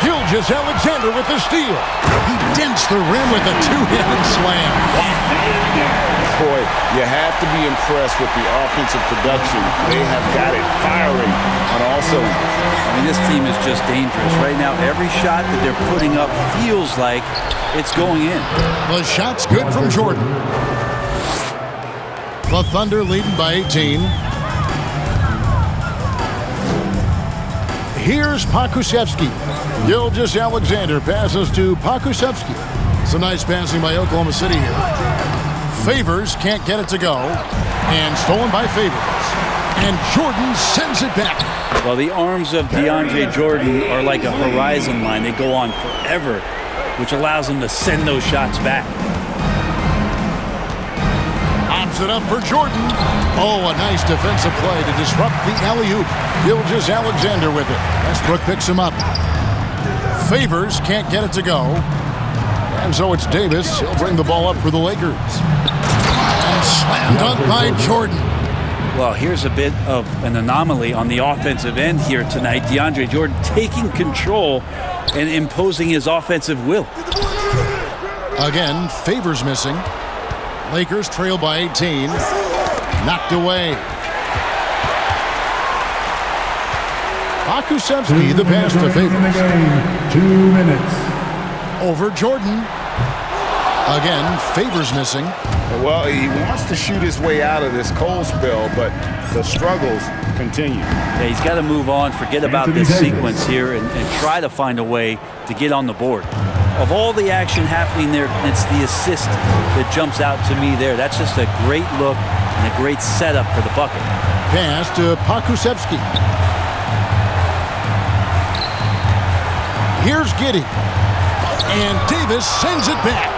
S4: Gilgeous-Alexander with the steal. He dents the rim with a two-handed slam.
S8: Boy, you have to be impressed with the offensive production. They have got it firing on all cylinders.
S7: I mean, this team is just dangerous. Right now, every shot that they're putting up feels like it's going in.
S4: The shot's good from Jordan. The Thunder leading by 18. Here's Pokusevski. Gilgeous-Alexander passes to Pokusevski. It's a nice passing by Oklahoma City here. Favors can't get it to go. And stolen by Favors. And Jordan sends it back.
S7: Well, the arms of DeAndre Jordan are like a horizon line. They go on forever, which allows him to send those shots back.
S4: Pops it up for Jordan. Oh, a nice defensive play to disrupt the alley-oop. Gilgeous-Alexander with it. Westbrook picks him up. Favors can't get it to go. And so it's Davis. He'll bring the ball up for the Lakers. And slam dunk by Jordan.
S7: Well, here's a bit of an anomaly on the offensive end here tonight. DeAndre Jordan taking control and imposing his offensive will.
S4: Again, Favors missing. Lakers trail by 18. Knocked away. Pakusevsky, the pass to Favors.
S9: 2 minutes.
S4: Over Jordan. Again, Favors missing.
S6: Well, he wants to shoot his way out of this cold spell, but the struggles continue.
S7: Yeah, he's got to move on, forget about this sequence here, and try to find a way to get on the board. Of all the action happening there, it's the assist that jumps out to me there. That's just a great look and a great setup for the bucket.
S4: Pass to Pakusevsky. Here's Giddey. And Davis sends it back.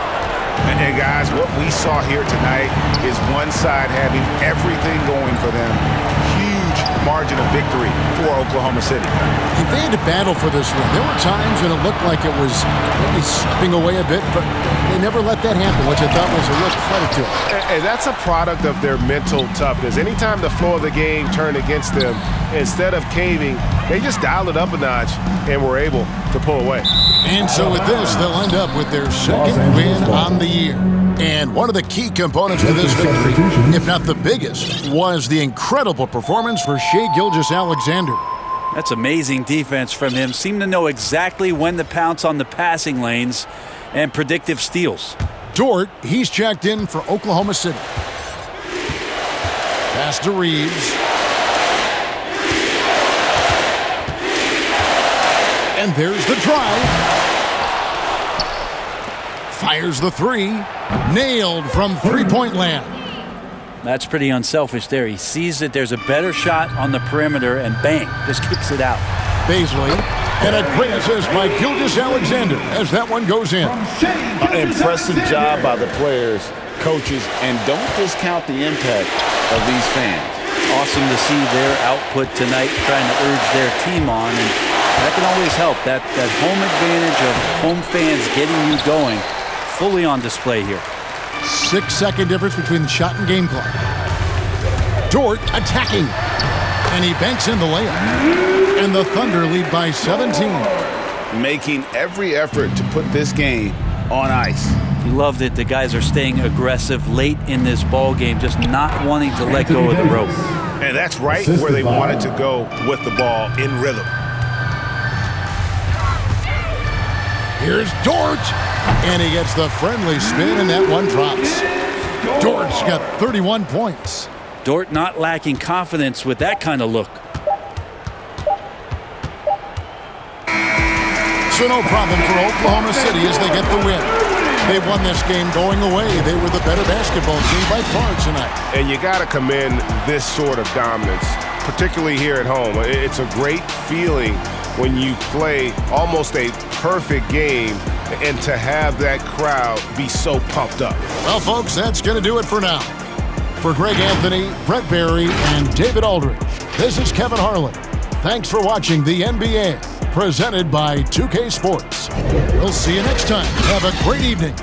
S6: And guys, what we saw here tonight is one side having everything going for them. Huge margin of victory for Oklahoma City.
S4: And they had to battle for this win. There were times when it looked like it was maybe slipping away a bit, but they never let that happen, which I thought was a real credit to them.
S8: And that's a product of their mental toughness. Anytime the flow of the game turned against them, instead of caving, they just dialed it up a notch and were able to pull away.
S4: And so with this, they'll end up with their second win on the year. And one of the key components to this victory, if not the biggest, was the incredible performance for Shai Gilgeous-Alexander.
S7: That's amazing defense from him. Seemed to know exactly when to pounce on the passing lanes and predictive steals.
S4: Dort, he's checked in for Oklahoma City. Pass to Reeves. And there's the drive. Fires the three. Nailed from three-point land.
S7: That's pretty unselfish there. He sees that there's a better shot on the perimeter and bang, just kicks it out.
S4: Baisley. And a great assist by Gilgeous-Alexander as that one goes in.
S6: Impressive job by the players, coaches, and don't discount the impact of these fans.
S7: Awesome to see their output tonight, trying to urge their team on, and that can always help. That home advantage of home fans getting you going, fully on display here.
S4: 6-second difference between the shot and game clock. Dort attacking. And he banks in the layup. And the Thunder lead by 17.
S6: Making every effort to put this game on ice.
S7: You love that the guys are staying aggressive late in this ball game, just not wanting to let go of the rope.
S6: And that's right where they wanted to go with the ball, in rhythm.
S4: Here's Dort. And he gets the friendly spin, and that one drops. Dort's got 31 points.
S7: Dort not lacking confidence with that kind of look.
S4: So no problem for Oklahoma City as they get the win. They won this game going away. They were the better basketball team by far tonight.
S8: And you got to commend this sort of dominance, particularly here at home. It's a great feeling when you play almost a perfect game and to have that crowd be so pumped up.
S4: Well, folks, that's going to do it for now. For Greg Anthony, Brett Barry, and David Aldridge, this is Kevin Harlan. Thanks for watching the NBA, presented by 2K Sports. We'll see you next time. Have a great evening.